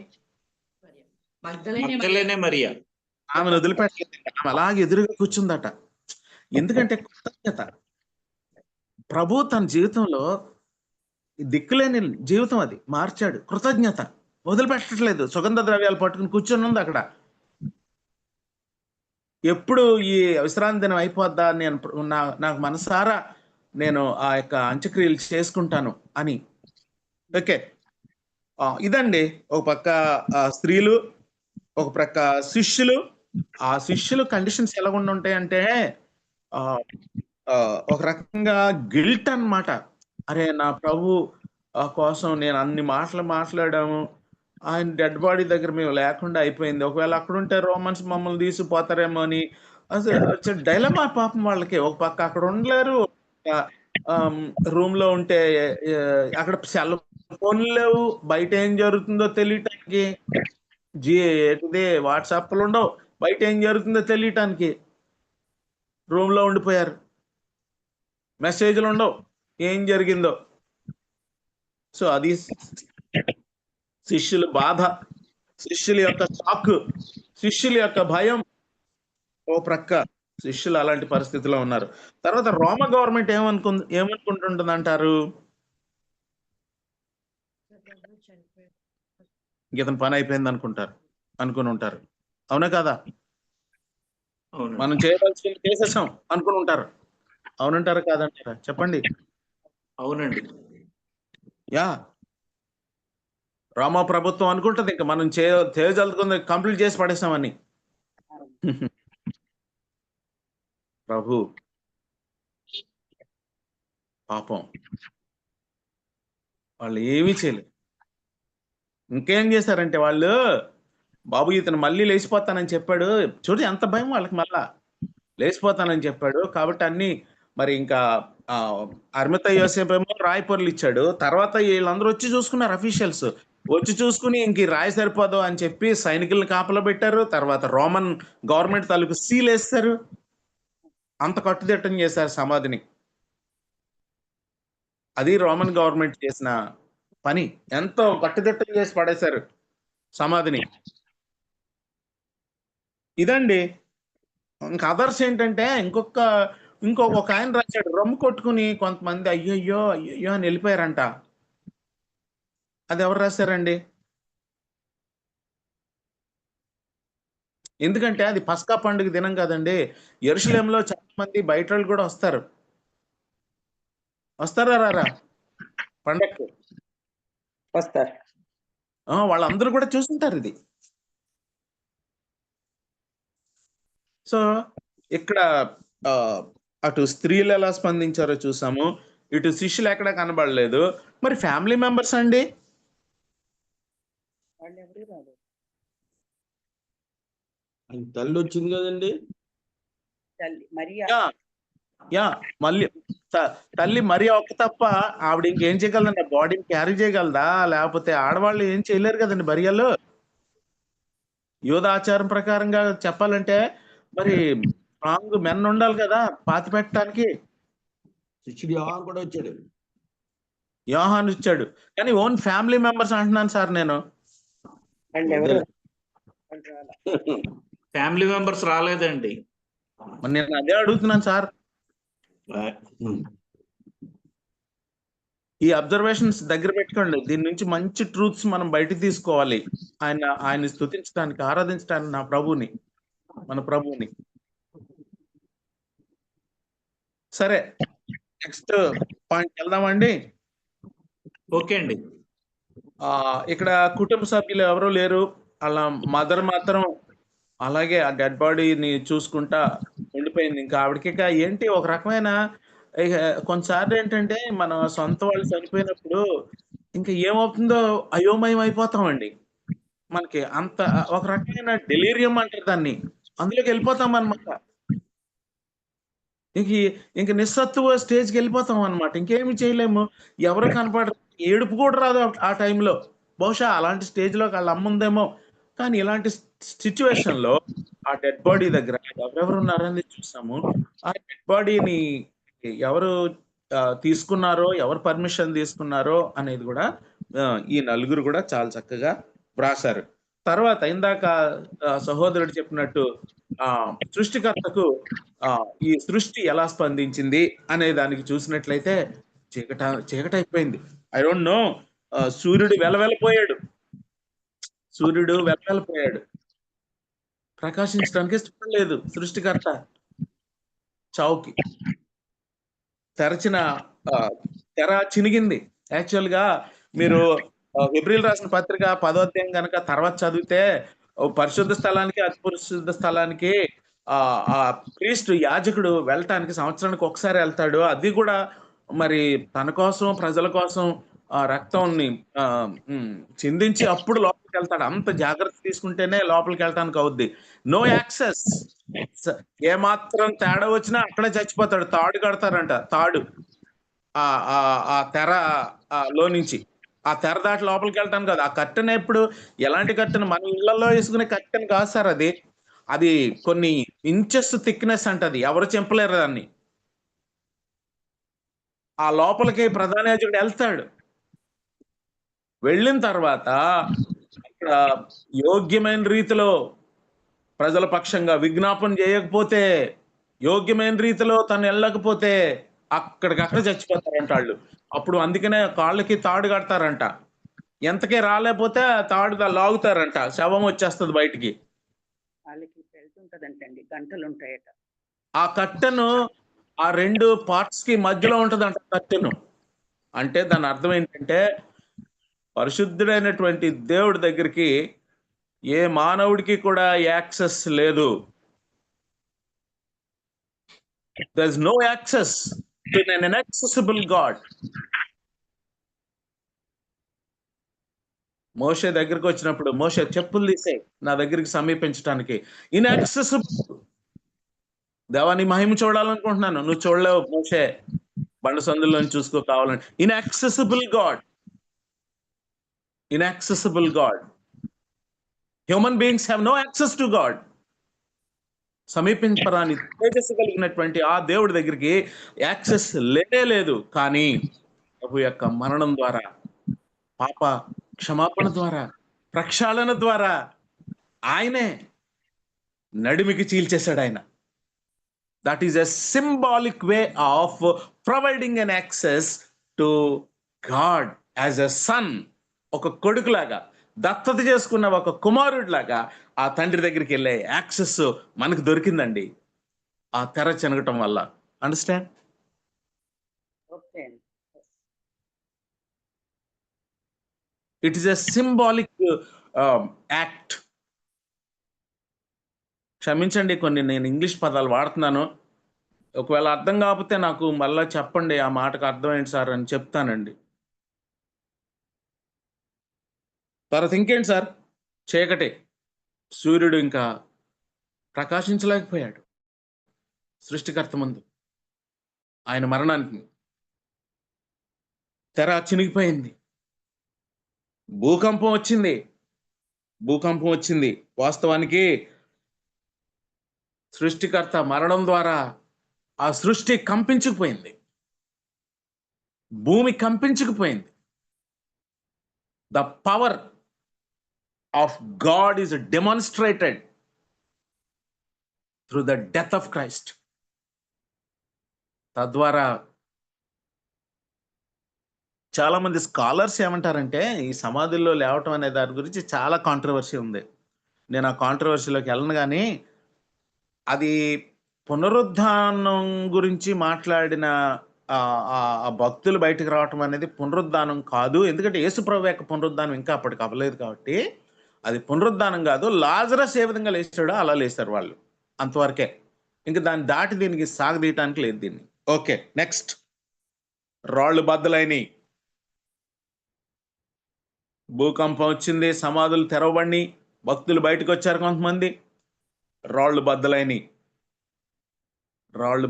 మరియా. ఆమెను వదిలిపెట్టలేదు. ఆమె అలాగే ఎదురుగా కూర్చుందట. ఎందుకంటే కృతజ్ఞత. ప్రభు తన జీవితంలో దిక్కులేని జీవితం అది మార్చాడు. కృతజ్ఞత వదిలిపెట్టట్లేదు. సుగంధ ద్రవ్యాలు పట్టుకుని కూర్చొని ఉంది అక్కడ. ఎప్పుడు ఈ విశ్రాంతి దినం అయిపోద్దా, నాకు మనసారా నేను ఆ యొక్క అంత్యక్రియలు చేసుకుంటాను అని. ఓకే, ఇదండి. ఒక పక్క స్త్రీలు, ఒక ప్రక్క శిష్యులు. ఆ శిష్యులు కండిషన్స్ ఎలా ఉంటాయి అంటే ఒక రకంగా గిల్ట్ అన్నమాట. అరే, నా ప్రభు కోసం నేను అన్ని మాటలు మాట్లాడాము, ఆయన డెడ్ బాడీ దగ్గర మేము లేకుండా అయిపోయింది, ఒకవేళ అక్కడ ఉంటే రోమన్స్ మమ్మల్ని తీసిపోతారేమో అని అసలు డైలమా పాపం వాళ్ళకి. ఒక పక్క అక్కడ ఉండలేరు, రూమ్ లో ఉంటే అక్కడ సెల్ ఫోన్లు లేవు, బయట ఏం జరుగుతుందో తెలియటానికి. వాట్సాప్లు ఉండవు, బయట ఏం జరుగుతుందో తెలియటానికి. రూమ్ లో ఉండిపోయారు, మెసేజ్లు ఉండవు, ఏం జరిగిందో. సో అది శిష్యుల బాధ, శిష్యుల యొక్క షాక్, శిష్యుల యొక్క భయం. ఓ ప్రక్క శిష్యులు అలాంటి పరిస్థితిలో ఉన్నారు. తర్వాత రోమ గవర్నమెంట్ ఏమనుకుంటుంది అంటారు? ఇంక ఇతని పని అయిపోయింది అనుకుని ఉంటారు. అవునా కదా? అవునండి. మనం చేయవలసింది చేసేసాం అనుకుని ఉంటారు. అవునంటారా కాదంటారా చెప్పండి? అవునండి. యా రామా ప్రభుత్వం అనుకుంటది ఇంకా మనం చేయజలుకుంది కంప్లీట్ చేసి పడేసామని. ప్రభు పాపం వాళ్ళు ఏమీ చేయలేదు. ఇంకేం చేశారంటే వాళ్ళు, బాబు ఇతను మళ్ళీ లేచిపోతానని చెప్పాడు. చూడు ఎంత భయం వాళ్ళకి, మళ్ళా లేచిపోతానని చెప్పాడు కాబట్టి అన్ని మరి ఇంకా అర్మిత యోసేపేమో రాయపొరులు ఇచ్చాడు. తర్వాత వీళ్ళందరూ వచ్చి చూసుకున్నారు, అఫీషియల్స్ వచ్చి చూసుకుని ఇంక ఈ రాయి సరిపోదు అని చెప్పి సైనికులను కాపలా పెట్టారు. తర్వాత రోమన్ గవర్నమెంట్ తాలూకు సీల్ వేస్తారు. అంత కట్టుదిట్టం చేశారు సమాధిని. అది రోమన్ గవర్నమెంట్ చేసిన పని. ఎంతో కట్టుదిట్టం చేసి పడేశారు సమాధిని. ఇదండి. ఇంకా అదర్స్ ఏంటంటే ఇంకొక ఆయన రాశాడు, రొమ్ము కొట్టుకుని కొంతమంది అయ్యయ్యో అయ్యయ్యో అని వెళ్ళిపోయారంట. అది ఎవరు రాశారండి? ఎందుకంటే అది పస్కా పండుగ దినం కదండి. యెరూషలేములో చాలా మంది బయట వాళ్ళు కూడా వస్తారా రారా పండగకి? వస్తారు. వాళ్ళందరూ కూడా చూసుంటారు ఇది. సో ఇక్కడ అటు స్త్రీలు ఎలా స్పందించారో చూసాము, ఇటు శిష్యులు ఎక్కడ కనబడలేదు. మరి ఫ్యామిలీ మెంబర్స్ అండి? తల్లి వచ్చింది కదండి. తల్లి మరియా. యా మళ్ళీ తల్లి మరి ఒక్క తప్ప ఆవిడ ఇంకేం చేయగలదండి? బాడీని క్యారీ చేయగలదా? లేకపోతే ఆడవాళ్ళు ఏం చేయలేరు కదండి బరియల్లో. యోధ ఆచారం ప్రకారంగా చెప్పాలంటే మరి స్ట్రాంగ్ మెన్ ఉండాలి కదా పాతి పెట్టడానికి. శిష్యుడు యోహాను కూడా వచ్చాడు. యోహాను ఇచ్చాడు, కానీ ఓన్ ఫ్యామిలీ మెంబర్స్ అంటున్నాను సార్ నేను. ఫ్యామిలీ మెంబర్స్ రాలేదండి. నేను అదే అడుగుతున్నాను సార్. ఈ అబ్జర్వేషన్స్ దగ్గర పెట్టుకోండి. దీని నుంచి మంచి ట్రూత్స్ మనం బయటకు తీసుకోవాలి. ఆయన స్తుతించడానికి, ఆరాధించడానికి మన ప్రభువుని. సరే, నెక్స్ట్ పాయింట్ వెళ్దామండి. ఓకే అండి. ఇక్కడ కుటుంబ సభ్యులు ఎవరూ లేరు. అలా మదర్ మాత్రం అలాగే ఆ డెడ్ బాడీని చూసుకుంటా ఉండిపోయింది. ఇంకా ఆవిడకి ఏంటి ఒక రకమైన కొన్నిసార్లు ఏంటంటే మన సొంత వాళ్ళు చనిపోయినప్పుడు ఇంకా ఏమవుతుందో అయోమయం అయిపోతామండి. మనకి అంత ఒక రకమైన డెలీరియం అంటారు దాన్ని, అందులోకి వెళ్ళిపోతాం అనమాట. ఇంక నిస్సత్తువ స్టేజ్కి వెళ్ళిపోతాం అనమాట. ఇంకేమి చేయలేము. ఎవరు కనపడరు, ఏడుపు కూడా రాదు ఆ టైంలో. బహుశా అలాంటి స్టేజ్లో వాళ్ళ అమ్మ ఉందేమో. కానీ ఇలాంటి సిచ్యువేషన్ లో ఆ డెడ్ బాడీ దగ్గర ఎవరెవరు ఉన్నారని చూసాము. ఆ డెడ్ బాడీని ఎవరు తీసుకున్నారో, ఎవరు పర్మిషన్ తీసుకున్నారో అనేది కూడా ఈ నలుగురు కూడా చాలా చక్కగా వ్రాసారు. తర్వాత ఇందాక సహోదరుడు చెప్పినట్టు సృష్టికర్తకు ఈ సృష్టి ఎలా స్పందించింది అనే దానికి చూసినట్లయితే చీకటైపోయింది. ఐ డోంట్ నో, సూర్యుడు వెలవెలపోయాడు. ప్రకాశించడానికి చూడలేదు సృష్టికర్త. చావుకి తెర చినిగింది. యాక్చువల్ గా మీరు హెబ్రీలు రాసిన పత్రిక 10వ అధ్యాయం కనుక తర్వాత చదివితే, పరిశుద్ధ స్థలానికి అతి పరిశుద్ధ స్థలానికి ఆ ప్రీస్ట్ యాజకుడు వెళ్ళటానికి సంవత్సరానికి ఒకసారి వెళ్తాడు. అది కూడా మరి తన కోసం, ప్రజల కోసం ఆ రక్తాన్ని చిందించి అప్పుడు లోపలికి వెళ్తాడు. అంత జాగ్రత్త తీసుకుంటేనే లోపలికి వెళ్ళటానికి అవుద్ది. No access. ఏమాత్రం తేడా వచ్చినా అక్కడే చచ్చిపోతాడు. తాడు కడతారంట, తాడు ఆ తెర లో నుంచి. ఆ తెర దాటి లోపలికి వెళ్తాను కదా. ఆ కట్టెన ఎప్పుడు ఎలాంటి కట్టెన మన ఇళ్లలో వేసుకునే కట్టెన కాదు సార్. అది కొన్ని ఇంచెస్ థిక్నెస్ అంటది, ఎవరు చింపలేరు దాన్ని. ఆ లోపలికి ప్రధాన యాజకుడు వెళ్తాడు. వెళ్ళిన తర్వాత అక్కడ యోగ్యమైన రీతిలో ప్రజల పక్షంగా విజ్ఞాపన చేయకపోతే, యోగ్యమైన రీతిలో తను వెళ్ళకపోతే అక్కడికక్కడ చచ్చిపోతారంట వాళ్ళు. అప్పుడు అందుకనే కాళ్ళకి తాడు కడతారంట. ఎంతకే రాలేకపోతే తాడు లాగుతారంట, శవం వచ్చేస్తుంది బయటికి. వాళ్ళకి వెళ్తుంటదంటండి, గంటలు ఉంటాయట. ఆ కట్టెను ఆ 2 పార్ట్స్ కి మధ్యలో ఉంటదంట కట్టెను. అంటే దాని అర్థం ఏంటంటే పరిశుద్ధుడైనటువంటి దేవుడి దగ్గరికి ఏ మానవుడికి కూడా యాక్సెస్ లేదు. There is no access to an inaccessible God. మోషే దగ్గరికి వచ్చినప్పుడు, మోషే చెప్పులు తీసేయ్ నా దగ్గరికి సమీపించడానికి. ఇన్యాక్సెసిబుల్. దేవా నీ మహిమ చూడాలనుకుంటున్నాను, నువ్వు చూడలేవు మోషే, బండ సందుల్లోంచి చూసుకో కావాలని. Inaccessible God, inaccessible God. Human beings have no access to God. సమీపించరాని తేజస్సు కలిగినటువంటి ఆ దేవుడి దగ్గరికి యాక్సెస్ లేదు. కానీ ప్రభు యొక్క మరణం ద్వారా, పాప క్షమాపణ ద్వారా, ప్రక్షాళన ద్వారా ఆయనే నడిమికి చీల్చేశాడు ఆయన. That is a symbolic way of providing an access to God as a son. ఒక కొడుకులాగా, దత్తత చేసుకున్న ఒక కుమారుడిలాగా ఆ తండ్రి దగ్గరికి వెళ్ళే యాక్సెస్ మనకు దొరికిందండి ఆ తెర చెనగటం వల్ల. అండర్స్టాండ్? ఓకే అండి. It is a symbolic act. క్షమించండి, కొన్ని నేను ఇంగ్లీష్ పదాలు వాడుతున్నాను. ఒకవేళ అర్థం కాకపోతే నాకు మళ్ళా చెప్పండి, ఆ మాటకు అర్థం ఏంటి సార్ అని చెప్తానండి. తర్వాత ఇంకేంటి సార్? చీకటి, సూర్యుడు ఇంకా ప్రకాశించలేకపోయాడు సృష్టికర్త ముందు. ఆయన మరణానికి తెర చినిగిపోయింది. భూకంపం వచ్చింది. వాస్తవానికి సృష్టికర్త మరణం ద్వారా ఆ సృష్టి కంపించుకుపోయింది, భూమి కంపించుకుపోయింది. The power of God is demonstrated through the death of Christ. తద్వారా చాలా మంది స్కాలర్స్ ఏమంటారంటే, ఈ సమాధుల్లో లేవటం అనే దాని గురించి చాలా కాంట్రవర్సీ ఉంది. నేను ఆ కాంట్రవర్సీలోకి వెళ్ళను, కానీ అది పునరుద్ధానం గురించి మాట్లాడిన ఆ భక్తులు బయటకు రావటం అనేది పునరుద్ధానం కాదు. ఎందుకంటే యేసుప్రభు యొక్క పునరుద్ధానం ఇంకా అప్పటికి అవ్వలేదు కాబట్టి అది పునరుద్ధానం కాదు. లాజరస్ ఏ విధంగా లేచాడో అలా లేస్తారు వాళ్ళు, అంతవరకే. ఇంకా దాన్ని దాటి దీనికి సాగదీయటానికి లేదు దీన్ని. Okay, next. రాళ్ళు బద్దలైనవి, భూకంపం వచ్చింది, సమాధులు తెరవబడి, భక్తులు బయటకు వచ్చారు కొంతమంది. రాళ్ళు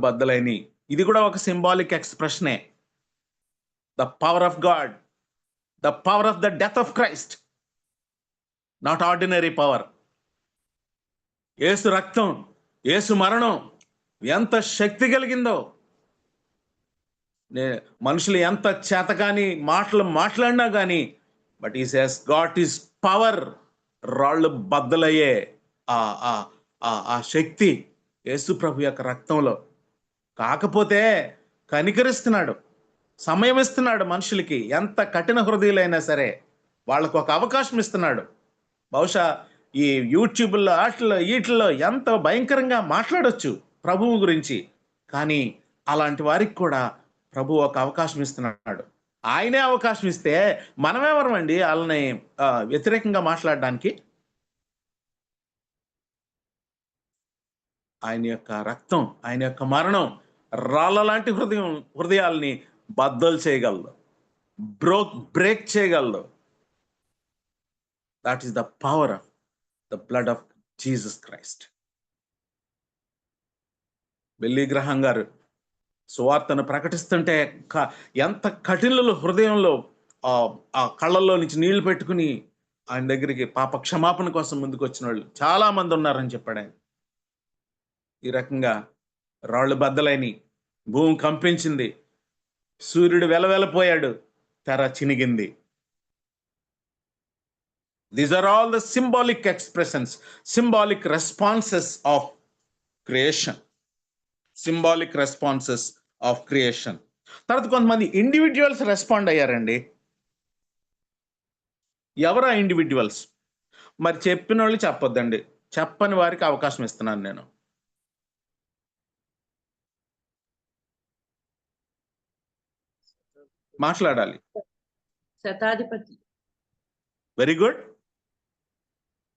బద్దలైనవి. ఇది కూడా ఒక సింబాలిక్ ఎక్స్ప్రెషనే. The power of God, the power of the death of Christ, not ordinary power. Yesu రక్తం, యేసు మరణం ఎంత శక్తి కలిగిందో. మనుషులు ఎంత చేతకాని మాటలు మాట్లాడినా కానీ, బట్ ఈ సేస్ గాడ్ ఈస్ పవర్. రాళ్ళు బద్దలయ్యే ఆ శక్తి యేసు ప్రభు యొక్క రక్తంలో. కాకపోతే కనికరిస్తున్నాడు, సమయం ఇస్తున్నాడు మనుషులకి. ఎంత కఠిన హృదయులైనా సరే వాళ్ళకు ఒక అవకాశం ఇస్తున్నాడు. బహుశా ఈ యూట్యూబ్లో వీటిల్లో ఎంత భయంకరంగా మాట్లాడొచ్చు ప్రభువు గురించి, కానీ అలాంటి వారికి కూడా ప్రభు ఒక అవకాశం ఇస్తున్నాడు. ఆయనే అవకాశం ఇస్తే మనమేమరమండి వాళ్ళని వ్యతిరేకంగా మాట్లాడడానికి? ఆయన యొక్క రక్తం, ఆయన యొక్క మరణం రాళ్ళ లాంటి హృదయాల్ని బద్దలు చేయగలదు, బ్రేక్ చేయగలదు. That is the power of the blood of Jesus Christ. Billy Graham గారు సువార్తను ప్రకటిస్తుంటే ఎంత కఠినలు హృదయంలో ఆ కళ్ళల్లో నుంచి నీళ్లు పెట్టుకుని ఆయన దగ్గరికి పాప క్షమాపణ కోసం ముందుకు వచ్చిన వాళ్ళు చాలా మంది ఉన్నారని చెప్పాడు ఆయన. ఈ రకంగా రాళ్ళు బద్దలైనవి, భూమి కంపించింది, సూర్యుడు వెలవెలపోయాడు, తెర చినిగింది. These are all the symbolic expressions, symbolic responses of creation. Symbolic responses of creation. తర్వాత కొంతమంది ఇండివిజువల్స్ రెస్పాండ్ అయ్యారండి. ఎవరు ఆ ఇండివిడ్యువల్స్? మరి చెప్పిన వాళ్ళు చెప్పొద్దండి, చెప్పని వారికి అవకాశం ఇస్తున్నాను నేను. మాట్లాడాలి. శతాధిపతి. Very good.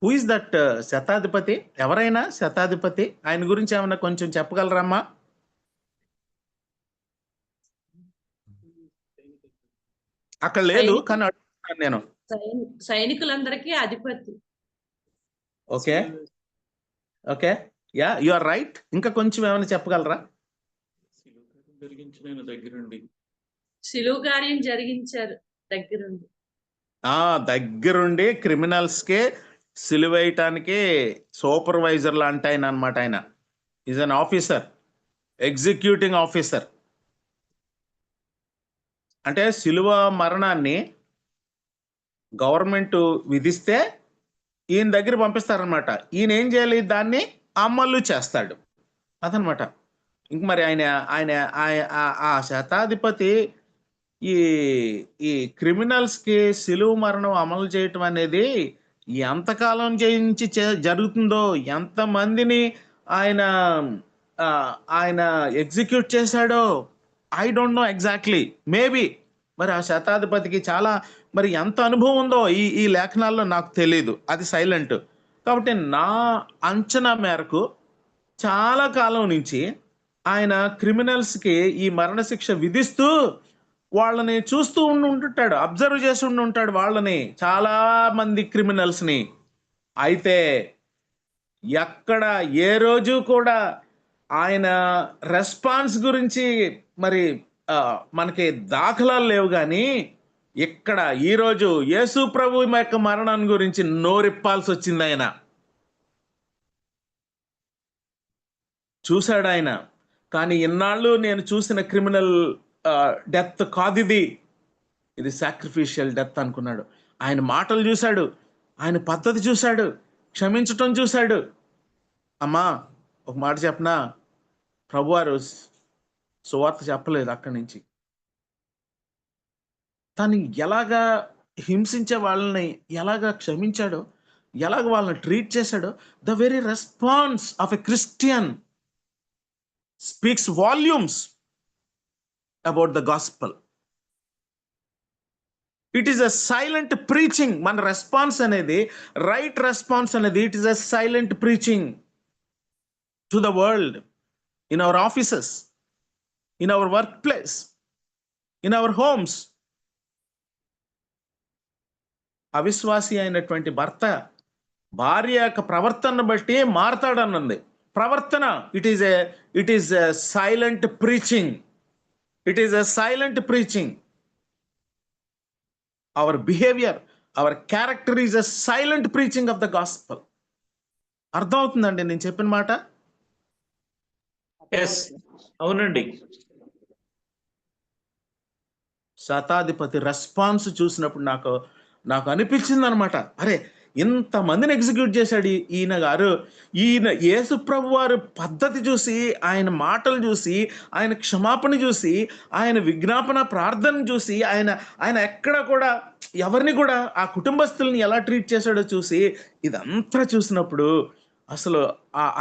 Who is that శతాధిపతి? ఎవరైనా శతాధిపతి ఆయన గురించి ఏమన్నా కొంచెం చెప్పగలరమ్మా? అక్కడ లేదు కానీ అడుగుతున్నాను నేను. సైనికులందరికీ అధిపతి. Okay okay, yeah you are right. ఇంకా కొంచెం ఏమైనా చెప్పగలరా? జరిగించిన ఆయన దగ్గరుండి శిలువ కార్యం జరిగించారు దగ్గరుండి. దగ్గరుండి క్రిమినల్స్ కి సిలువేయటానికి సూపర్వైజర్ లాంటి ఆయన అనమాట. ఆయన is an officer, executing officer. అంటే సిలువ మరణాన్ని గవర్నమెంట్ విధిస్తే ఈయన దగ్గర పంపిస్తారనమాట. ఈయన ఏం చేయాలి? దాన్ని అమలు చేస్తాడు అదనమాట. ఇంక మరి ఆయన ఆయన ఆ శతాధిపతి ఈ ఈ క్రిమినల్స్ కి సిలువ మరణం అమలు చేయటం అనేది ఎంతకాలం చేయించి జరుగుతుందో, ఎంతమందిని ఆయన ఆయన ఎగ్జిక్యూట్ చేశాడో I don't know exactly. Maybe మరి ఆ శతాధిపతికి చాలా మరి ఎంత అనుభవం ఉందో ఈ లేఖనాల్లో నాకు తెలియదు, అది సైలెంట్. కాబట్టి నా అంచనా మేరకు చాలా కాలం నుంచి ఆయన క్రిమినల్స్కి ఈ మరణశిక్ష విధిస్తూ వాళ్ళని చూస్తూ ఉంటుంటాడు, అబ్జర్వ్ చేసి ఉంటాడు వాళ్ళని, చాలా మంది క్రిమినల్స్ని. అయితే ఎక్కడ ఏ రోజు కూడా ఆయన రెస్పాన్స్ గురించి మరి మనకి దాఖలాలు లేవు. కానీ ఇక్కడ ఈరోజు యేసు ప్రభు యొక్క మరణం గురించి నోరిప్పాల్సి వచ్చింది. ఆయన చూశాడు ఆయన. కానీ ఇన్నాళ్ళు నేను చూసిన క్రిమినల్ డెత్ కాదు ఇది సాక్రిఫిషియల్ డెత్ అనుకున్నాడు. ఆయన మాటలు చూశాడు, ఆయన పద్ధతి చూశాడు, క్షమించటం చూశాడు. అమ్మా ఒక మాట చెప్పనా, ప్రభువారు సువార్త చెప్పలేదు అక్కడి నుంచి. తను ఎలాగా హింసించే వాళ్ళని ఎలాగా క్షమించాడో, ఎలాగ వాళ్ళని ట్రీట్ చేశాడో, the very response of a Christian speaks volumes about the gospel. It is a silent preaching. మన రెస్పాన్స్ అనేది, రైట్ రెస్పాన్స్ అనేది, it is a silent preaching to the world, in our offices, in our work place, in our homes. అవిశ్వాసి అయినటువంటి భర్త భార్య యొక్క ప్రవర్తనను బట్టి మారతాడన్నది. ప్రవర్తన, it is a silent preaching. It is a silent preaching. Our behaviour, our character is a silent preaching of the gospel. అర్థమవుతుందండి నేను చెప్పిన మాట? ఎస్, అవునండి. శతాధిపతి రెస్పాన్స్ చూసినప్పుడు నాకు అనిపించింది అనమాట, అరే ఇంతమందిని ఎగ్జిక్యూట్ చేశాడు ఈయన గారు. ఈయన యేసు ప్రభు వారు పద్ధతి చూసి, ఆయన మాటలు చూసి, ఆయన క్షమాపణ చూసి, ఆయన విజ్ఞాపన ప్రార్థన చూసి, ఆయన ఎక్కడ కూడా ఎవరిని కూడా ఆ కుటుంబస్తుల్ని ఎలా ట్రీట్ చేశాడో చూసి, ఇదంతా చూసినప్పుడు అసలు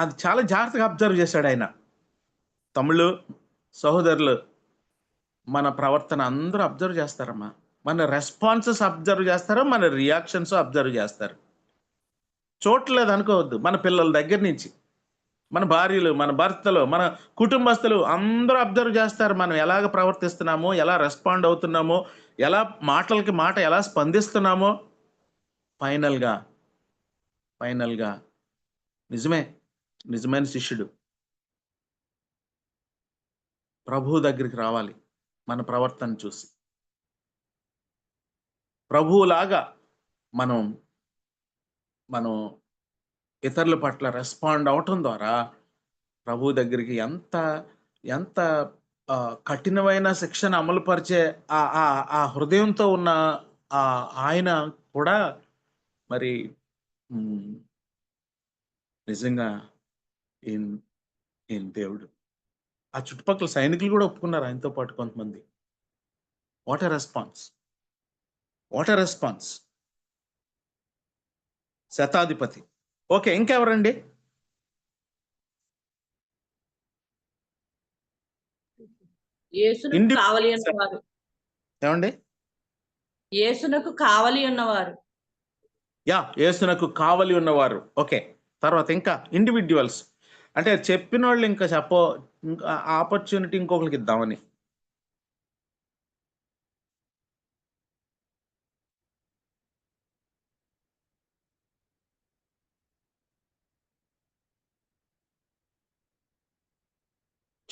అది చాలా జాగ్రత్తగా అబ్జర్వ్ చేశాడు ఆయన. తమ్ముళ్ళు, సహోదరులు, మన ప్రవర్తన అందరూ అబ్జర్వ్ చేస్తారమ్మా. మన రెస్పాన్సెస్ అబ్జర్వ్ చేస్తారు, మన రియాక్షన్స్ అబ్జర్వ్ చేస్తారు. చూడలేదు అనుకోవద్దు. మన పిల్లల దగ్గర నుంచి, మన భార్యలు, మన భర్తలు, మన కుటుంబస్తులు అందరూ అబ్జర్వ్ చేస్తారు మనం ఎలాగ ప్రవర్తిస్తున్నామో, ఎలా రెస్పాండ్ అవుతున్నామో, ఎలా మాటలకి మాట ఎలా స్పందిస్తున్నామో. ఫైనల్గా నిజమైన శిష్యుడు ప్రభువు దగ్గరికి రావాలి. మన ప్రవర్తన చూసి ప్రభువులాగా మనం ఇతరుల పట్ల రెస్పాండ్ అవటం ద్వారా ప్రభు దగ్గరికి ఎంత కఠినమైన శిక్షణ అమలుపరిచే ఆ హృదయంతో ఉన్న ఆయన కూడా మరి నిజంగా ఈయన దేవుడు. ఆ చుట్టుపక్కల సైనికులు కూడా ఒప్పుకున్నారు ఆయనతో పాటు కొంతమంది. What a response. శతాధిపతి. ఓకే, ఇంకెవరండి? యేసునకు కావలి ఉన్నవారు. ఏమండి? యేసునకు కావలి ఉన్నవారు. యేసునకు కావలి ఉన్నవారు. ఓకే, తర్వాత ఇంకా ఇండివిడ్యువల్స్ అంటే చెప్పిన వాళ్ళు ఇంకా ఇంకా ఆపర్చునిటీ ఇంకొకరికి ఇద్దామని.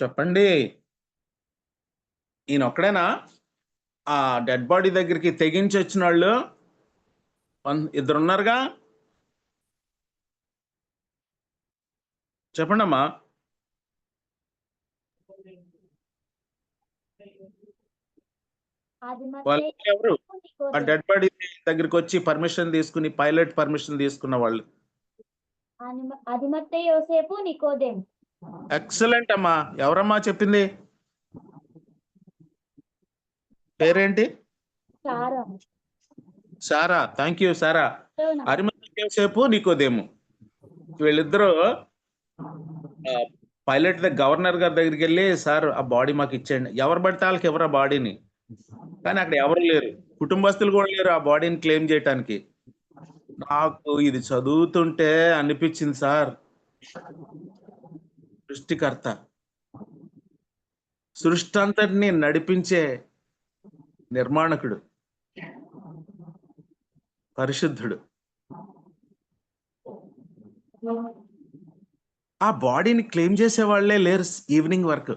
చెప్పండి. ఈయన ఒక్కడేనా ఆ డెడ్ బాడీ దగ్గరికి తెగించి వచ్చిన వాళ్ళు? ఇద్దరున్నారుగా, చెప్పండి అమ్మా. వాళ్ళు ఎవరు ఆ డెడ్ బాడీ దగ్గరికి వచ్చి పర్మిషన్ తీసుకుని, పైలట్ పర్మిషన్ తీసుకున్న వాళ్ళు? అదిమత్తే యోసేపు, నికోదేము. ఎక్సలెంట్ అమ్మా. ఎవరమ్మా చెప్పింది? పేరేంటి? సారా. థ్యాంక్ యూ సారా. అరిమతయి యోసేపు, నికోదేము వీళ్ళిద్దరూ పైలట్ గవర్నర్ గారి దగ్గరికి వెళ్ళి, సార్ ఆ బాడీ మాకు ఇచ్చేయండి. ఎవరు పడితే వాళ్ళకి ఎవరు ఆ బాడీని, కానీ అక్కడ ఎవరు లేరు, కుటుంబస్తులు కూడా లేరు ఆ బాడీని క్లెయిమ్ చేయటానికి. నాకు ఇది చదువుతుంటే అనిపించింది, సార్ సృష్టికర్త, సృష్టి అంతటిని నడిపించే నిర్మాణకుడు, పరిశుద్ధుడు, ఆ బాడీని క్లెయిమ్ చేసే వాళ్ళే లేరు ఈవినింగ్ వరకు.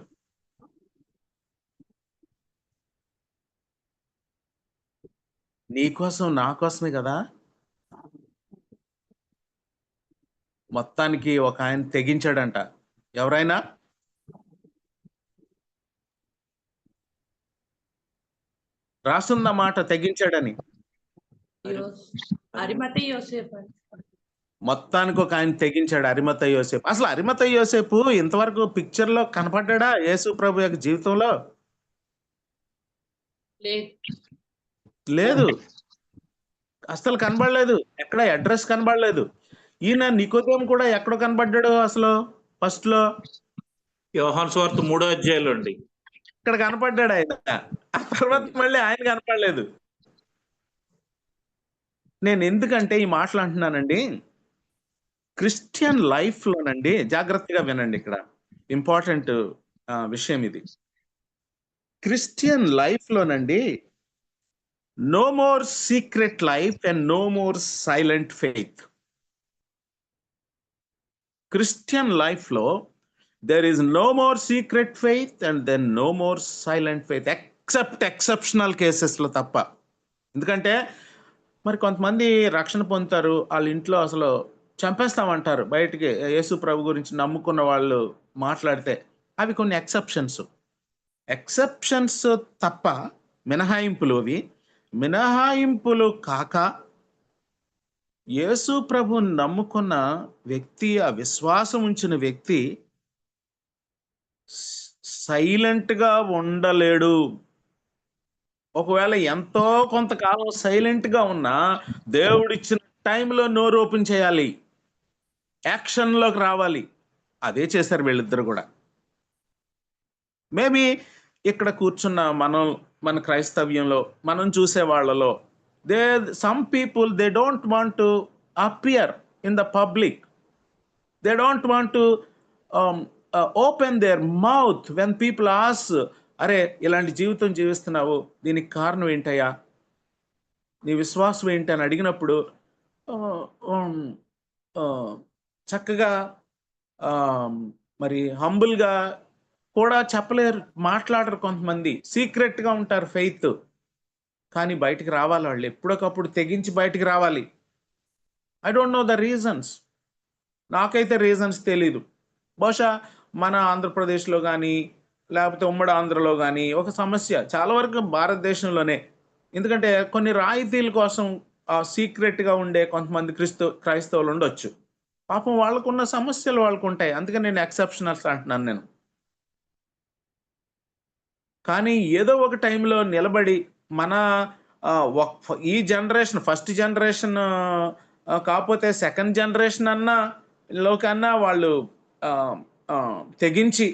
నీకోసం నా కోసమే కదా. మొత్తానికి ఒక ఆయన తెగించాడంట. ఎవరైనా? రాసుందన్నమాట తెగించాడని. అరిమతయి యోసేపు. మొత్తానికి ఒక ఆయన తెగించాడు, అరిమతయి యోసేపు. అసలు అరిమతయి యోసేపు ఇంతవరకు పిక్చర్ లో కనపడ్డా యేసు ప్రభు యొక్క జీవితంలో? లేదు, అసలు కనబడలేదు. ఎక్కడ అడ్రస్ కనబడలేదు. ఈయన నికోదేము కూడా ఎక్కడ కనబడ్డాడు అసలు? ఫస్ట్ లో యోహాను సువార్త 3వ అధ్యాయంలో అండి. ఇక్కడ కనపడ్డాడు ఆయన. ఆ తర్వాత మళ్ళీ ఆయన కనపడలేదు. నేను ఎందుకంటే ఈ మాటలు అంటున్నానండి, క్రిస్టియన్ లైఫ్ లోనండి, జాగ్రత్తగా వినండి, ఇక్కడ ఇంపార్టెంట్ విషయం ఇది. క్రిస్టియన్ లైఫ్ లోనండి, no more secret life and no more silent faith. Christian life లో there is no more secret faith and then no more silent faith, except exceptional cases లో తప్ప. ఎందుకంటే మరి కొంతమంది రక్షణ పొందుతారు, వాళ్ళ ఇంట్లో అసలు చంపేస్తామంటారు బయటికి యేసు ప్రభు గురించి నమ్ముకున్న వాళ్ళు మాట్లాడితే. అవి కొన్ని ఎక్సెప్షన్స్ తప్ప, మినహాయింపులు. అవి మినహాయింపులు కాక యేసు ప్రభుని నమ్ముకున్న వ్యక్తి, ఆ విశ్వాసం ఉంచిన వ్యక్తి సైలెంట్ గా ఉండలేడు. ఒకవేళ ఎంతో కొంతకాలం సైలెంట్ గా ఉన్నా దేవుడిచ్చిన టైంలో నోరు ఓపెన్ చేయాలి, యాక్షన్ లోకి రావాలి. అదే చేశారు వీళ్ళిద్దరు కూడా. మేబీ ఇక్కడ కూర్చున్న మన క్రైస్తవ్యంలో మనం చూసే వాళ్ళలో some people, they don't want to appear in the public. They don't want to open their mouth when people ask, అరే ఇలాంటి జీవితం జీవిస్తున్నావు, దీనికి కారణం ఏంటయ్యా, నీ విశ్వాసం ఏంటి అని అడిగినప్పుడు చక్కగా మరి హంబుల్గా కూడా చెప్పలేరు, మాట్లాడరు. కొంతమంది సీక్రెట్గా ఉంటారు ఫెయిత్, కానీ బయటికి రావాలి. వాళ్ళు ఎప్పటికప్పుడు తెగించి బయటికి రావాలి. I don't know the reasons. నాకైతే రీజన్స్ తెలీదు. బహుశా మన ఆంధ్రప్రదేశ్లో కానీ లేకపోతే ఉమ్మడి ఆంధ్రలో కానీ ఒక సమస్య, చాలా వరకు భారతదేశంలోనే. ఎందుకంటే కొన్ని రాయితీల కోసం సీక్రెట్గా ఉండే కొంతమంది క్రైస్తవులు ఉండొచ్చు. పాపం వాళ్ళకున్న సమస్యలు వాళ్ళకు ఉంటాయి. అందుకని నేను ఎక్సెప్షనల్స్ అంటున్నాను నేను. కానీ ఏదో ఒక టైంలో నిలబడి మన ఈ జనరేషన్, ఫస్ట్ జనరేషన్ కాకపోతే సెకండ్ జనరేషన్ లోకన్నా వాళ్ళు తెగించి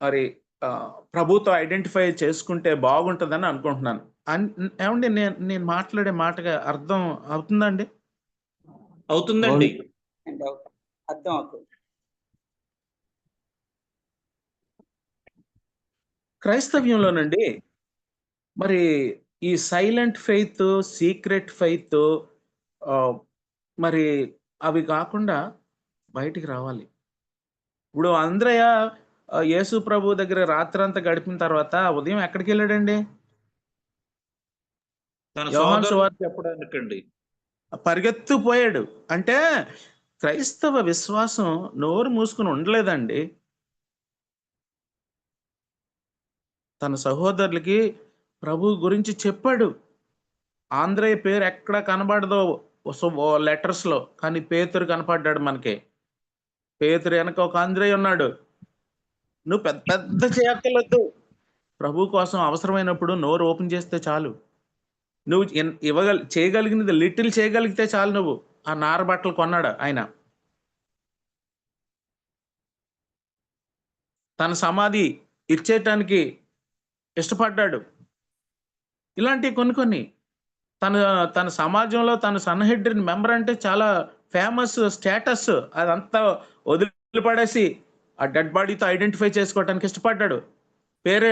మరి ప్రభుతో ఐడెంటిఫై చేసుకుంటే బాగుంటుందని అనుకుంటున్నాను. ఏమండి, నేను మాట్లాడే మాటగా అర్థం అవుతుందండి? అవుతుందండి. అర్థం అవుతుంది. క్రైస్తవ్యంలోనండి మరి ఈ సైలెంట్ ఫెయిత్, సీక్రెట్ ఫెయిత్ మరి అవి కాకుండా బయటికి రావాలి. ఇప్పుడు అంద్రయ్య యేసు ప్రభు దగ్గర రాత్రంతా గడిపిన తర్వాత ఉదయం ఎక్కడికి వెళ్ళాడండి? తన యోహాను సోదరుడు సువార్త చెప్పడానికండి. పరిగెత్తుపోయాడు. అంటే క్రైస్తవ విశ్వాసం నోరు మూసుకుని ఉండలేదండి. తన సహోదరులకి ప్రభు గురించి చెప్పాడు. ఆంధ్రయ్య పేరు ఎక్కడ కనబడదో లెటర్స్ లో, కానీ పేతురు కనపడ్డాడు మనకి. పేతురు వెనక ఒక ఆంధ్రయ్య ఉన్నాడు. నువ్వు పెద్ద పెద్ద చేయక్కర్లేదు. ప్రభు కోసం అవసరమైనప్పుడు నోరు ఓపెన్ చేస్తే చాలు. నువ్వు చేయగలిగినది లిటిల్ చేయగలిగితే చాలు. నువ్వు ఆ నార బట్టలు కొన్నాడు ఆయన. తన సమాధి ఇచ్చేయటానికి ఇష్టపడ్డాడు. ఇలాంటివి కొన్ని తన సమాజంలో తన సన్హెడ్రిన్ మెంబర్ అంటే చాలా ఫేమస్ స్టేటస్, అదంతా వదిలిపడేసి ఆ డెడ్ బాడీతో ఐడెంటిఫై చేసుకోవటానికి ఇష్టపడ్డాడు. పేరే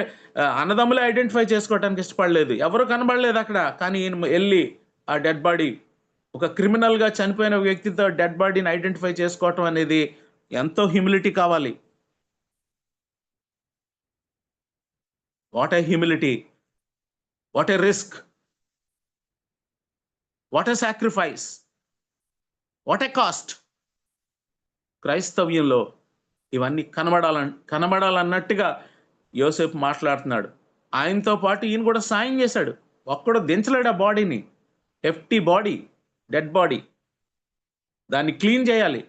అన్నదమ్ములే ఐడెంటిఫై చేసుకోవటానికి ఇష్టపడలేదు. ఎవరు కనబడలేదు అక్కడ. కానీ ఈయన వెళ్ళి ఆ డెడ్ బాడీ, ఒక క్రిమినల్ గా చనిపోయిన వ్యక్తితో డెడ్ బాడీని ఐడెంటిఫై చేసుకోవటం అనేది ఎంతో హ్యూమిలిటీ కావాలి. What a humility, what a risk, what a sacrifice, what a cost. క్రైస్తవ్యంలో ఇవన్నీ కనబడాలన్నట్టుగా యోసేపు మాట్లాడుతున్నాడు. ఆయనతో పాటు ఈయన కూడా సాయం చేశాడు. ఒక్కడో దించలేడు ఆ బాడీని. ఎఫ్టీ బాడీ, డెడ్ బాడీ, దాన్ని క్లీన్ చేయాలి.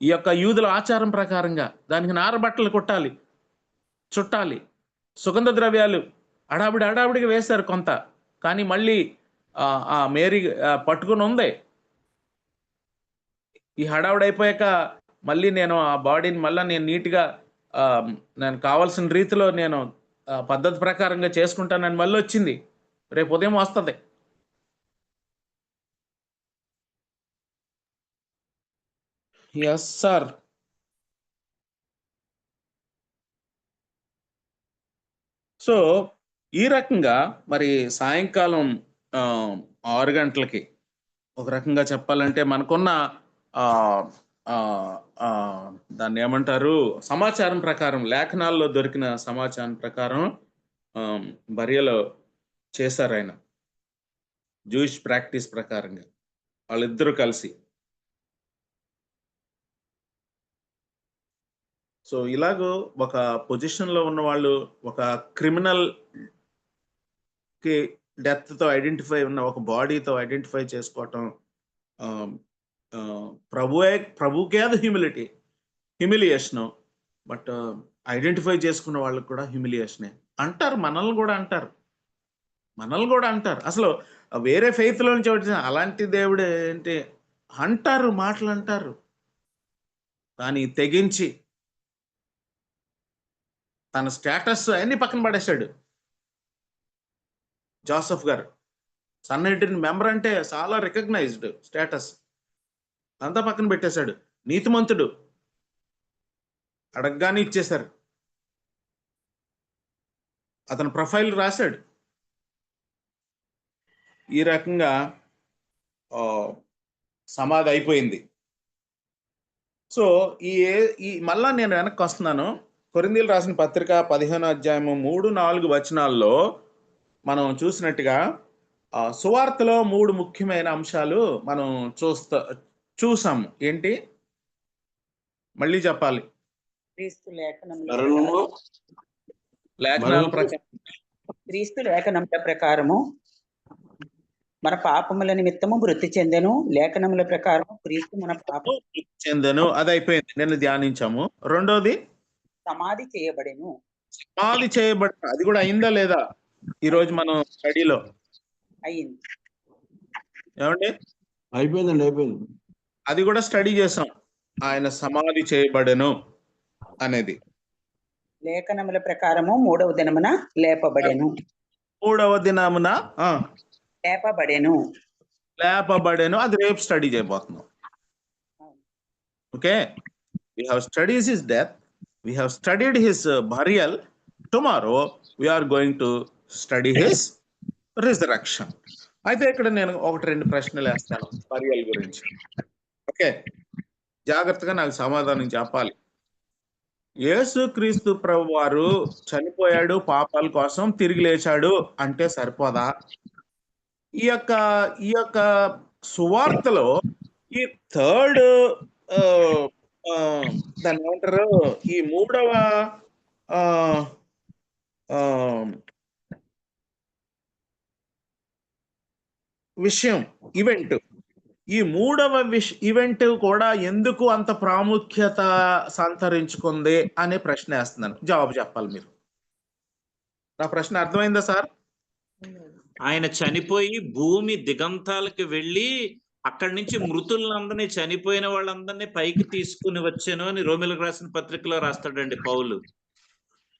ఈ యొక్క యూదుల ఆచారం ప్రకారంగా దానికి నారబట్టలు చుట్టాలి. సుగంధ ద్రవ్యాలు హడావిడిగా వేశారు కొంత. కానీ మళ్ళీ ఆ మేరీ పట్టుకుని ఉంది. ఈ హడావుడి అయిపోయాక మళ్ళీ నేను ఆ బాడీని నేను నీట్గా నేను కావాల్సిన రీతిలో నేను పద్ధతి ప్రకారంగా చేసుకుంటానని మళ్ళీ వచ్చింది. రేపు ఉదయం వస్తుంది. Yes sir. సో ఈ రకంగా మరి సాయంకాలం 6 గంటలకి ఒక రకంగా చెప్పాలంటే మనకున్న దాన్ని ఏమంటారు, సమాచారం ప్రకారం, లేఖనాల్లో దొరికిన సమాచారం ప్రకారం బరియలో చేశారు ఆయన. జూయిష్ ప్రాక్టీస్ ప్రకారంగా వాళ్ళిద్దరూ కలిసి. సో ఇలాగో ఒక పొజిషన్ లో ఉన్న వాళ్ళు ఒక క్రిమినల్ కి డెత్ తో ఐడెంటిఫై ఉన్న ఒక బాడీతో ఐడెంటిఫై చేసుకోవటం ప్రభుకే అది హ్యూమిలియేషన్. బట్ ఐడెంటిఫై చేసుకున్న వాళ్ళకి కూడా హ్యూమిలియేషనే అంటారు. మనల్ని కూడా అంటారు. అసలు వేరే ఫెయిత్ లో నుంచి వచ్చిన అలాంటి దేవుడు ఏంటి అంటారు, మాటలు అంటారు. కానీ తెగించి తన స్టేటస్ అన్ని పక్కన పడేశాడు. జోసెఫ్ గారు సన్హెడ్రిన్ మెంబర్ అంటే చాలా రికగ్నైజ్డ్ స్టేటస్ అంతా పక్కన పెట్టేశాడు. నీతిమంతుడు, అడగగానే ఇచ్చేశారు. అతను ప్రొఫైల్ రాశాడు. ఈ రకంగా సమాధి అయిపోయింది. సో ఈ మళ్ళా నేను వెనక్కి వస్తున్నాను. కొరింథీయులు రాసిన పత్రిక 15వ అధ్యాయము 3-4 వచనాల్లో మనం చూసినట్టుగా సువార్తలో 3 ముఖ్యమైన అంశాలు మనం చూసాము. ఏంటి మళ్ళీ చెప్పాలి? క్రీస్తు లేఖనముల ప్రకారము మన పాపముల నిమిత్తము మృతి చెందెను. లేఖనముల ప్రకారము క్రీస్తు మన పాపం చెందెను. అది అయిపోయింది, నేను ధ్యానించాము. రెండోది సమాధి చేయబడెను. అది కూడా అయిందా లేదా? ఈ రోజు మనం స్టడీలో అయింది. ఏమండి? అయిపోయింది. అది కూడా స్టడీ చేసాం. ఆయన సమాధి చేయబడెను అనేది. లేఖనముల ప్రకారము 3వ దినమున లేపబడెను. 3వ దినమున లేపబడెను. లేపబడెను. అది రేపు స్టడీ చేయబోతున్నాం. Okay, we have studied his death, we have studied his burial. Tomorrow we are going to study his resurrection. అయితే ఇక్కడ నేను 1-2 ప్రశ్నలు వేస్తాను బరియల్ గురించి. ఓకే, జాగ్రత్తగా నాకు సమాధానం చెప్పాలి. యేసుక్రీస్తు ప్రభు వారు చనిపోయాడు పాపాల కోసం, తిరిగి లేచాడు అంటే సరిపోదా? ఈ యొక్క సువార్తలో ఈ థర్డ్ దాన్ని ఏమంటారు, ఈ 3వ విషయం, ఈవెంట్, ఈ 3వ ఈవెంట్ కూడా ఎందుకు అంత ప్రాముఖ్యత సంతరించుకుంది అనే ప్రశ్న వేస్తున్నాను. జవాబు చెప్పాలి మీరు. నా ప్రశ్న అర్థమైందా సార్? ఆయన చనిపోయి భూమి దిగంతాలకు వెళ్ళి అక్కడి నుంచి మృతులందరినీ, చనిపోయిన వాళ్ళందరినీ పైకి తీసుకుని వచ్చాను అని రోమిలకు రాసిన పత్రికలో రాస్తాడండి పౌలు.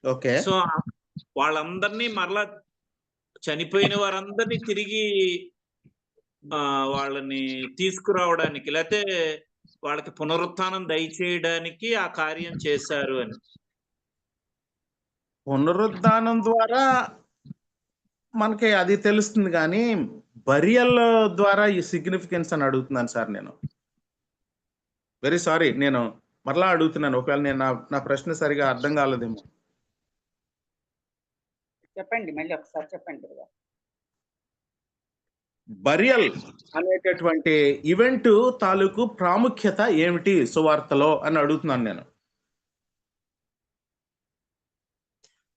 ఓకే, సో వాళ్ళందరినీ మరలా, చనిపోయిన వారందరినీ తిరిగి వాళ్ళని తీసుకురావడానికి, లేకపోతే వాళ్ళకి పునరుత్థానం దయచేయడానికి ఆ కార్యం చేశారు అని. పునరుద్ధానం ద్వారా మనకి అది తెలుస్తుంది, కానీ బరియల్ ద్వారా ఈ సిగ్నిఫికెన్స్ అని అడుగుతున్నాను సార్. నేను వెరీ సారీ, నేను మరలా అడుగుతున్నాను. ఒకవేళ నేను నా ప్రశ్న సరిగా అర్థం కాలేదేమో. చెప్పండి, మళ్ళీ ఒకసారి చెప్పండి. బరియల్ అనేటటువంటి ఈవెంట్ తాలూకు ప్రాముఖ్యత ఏమిటి సువార్తలో అని అడుగుతున్నాను నేను.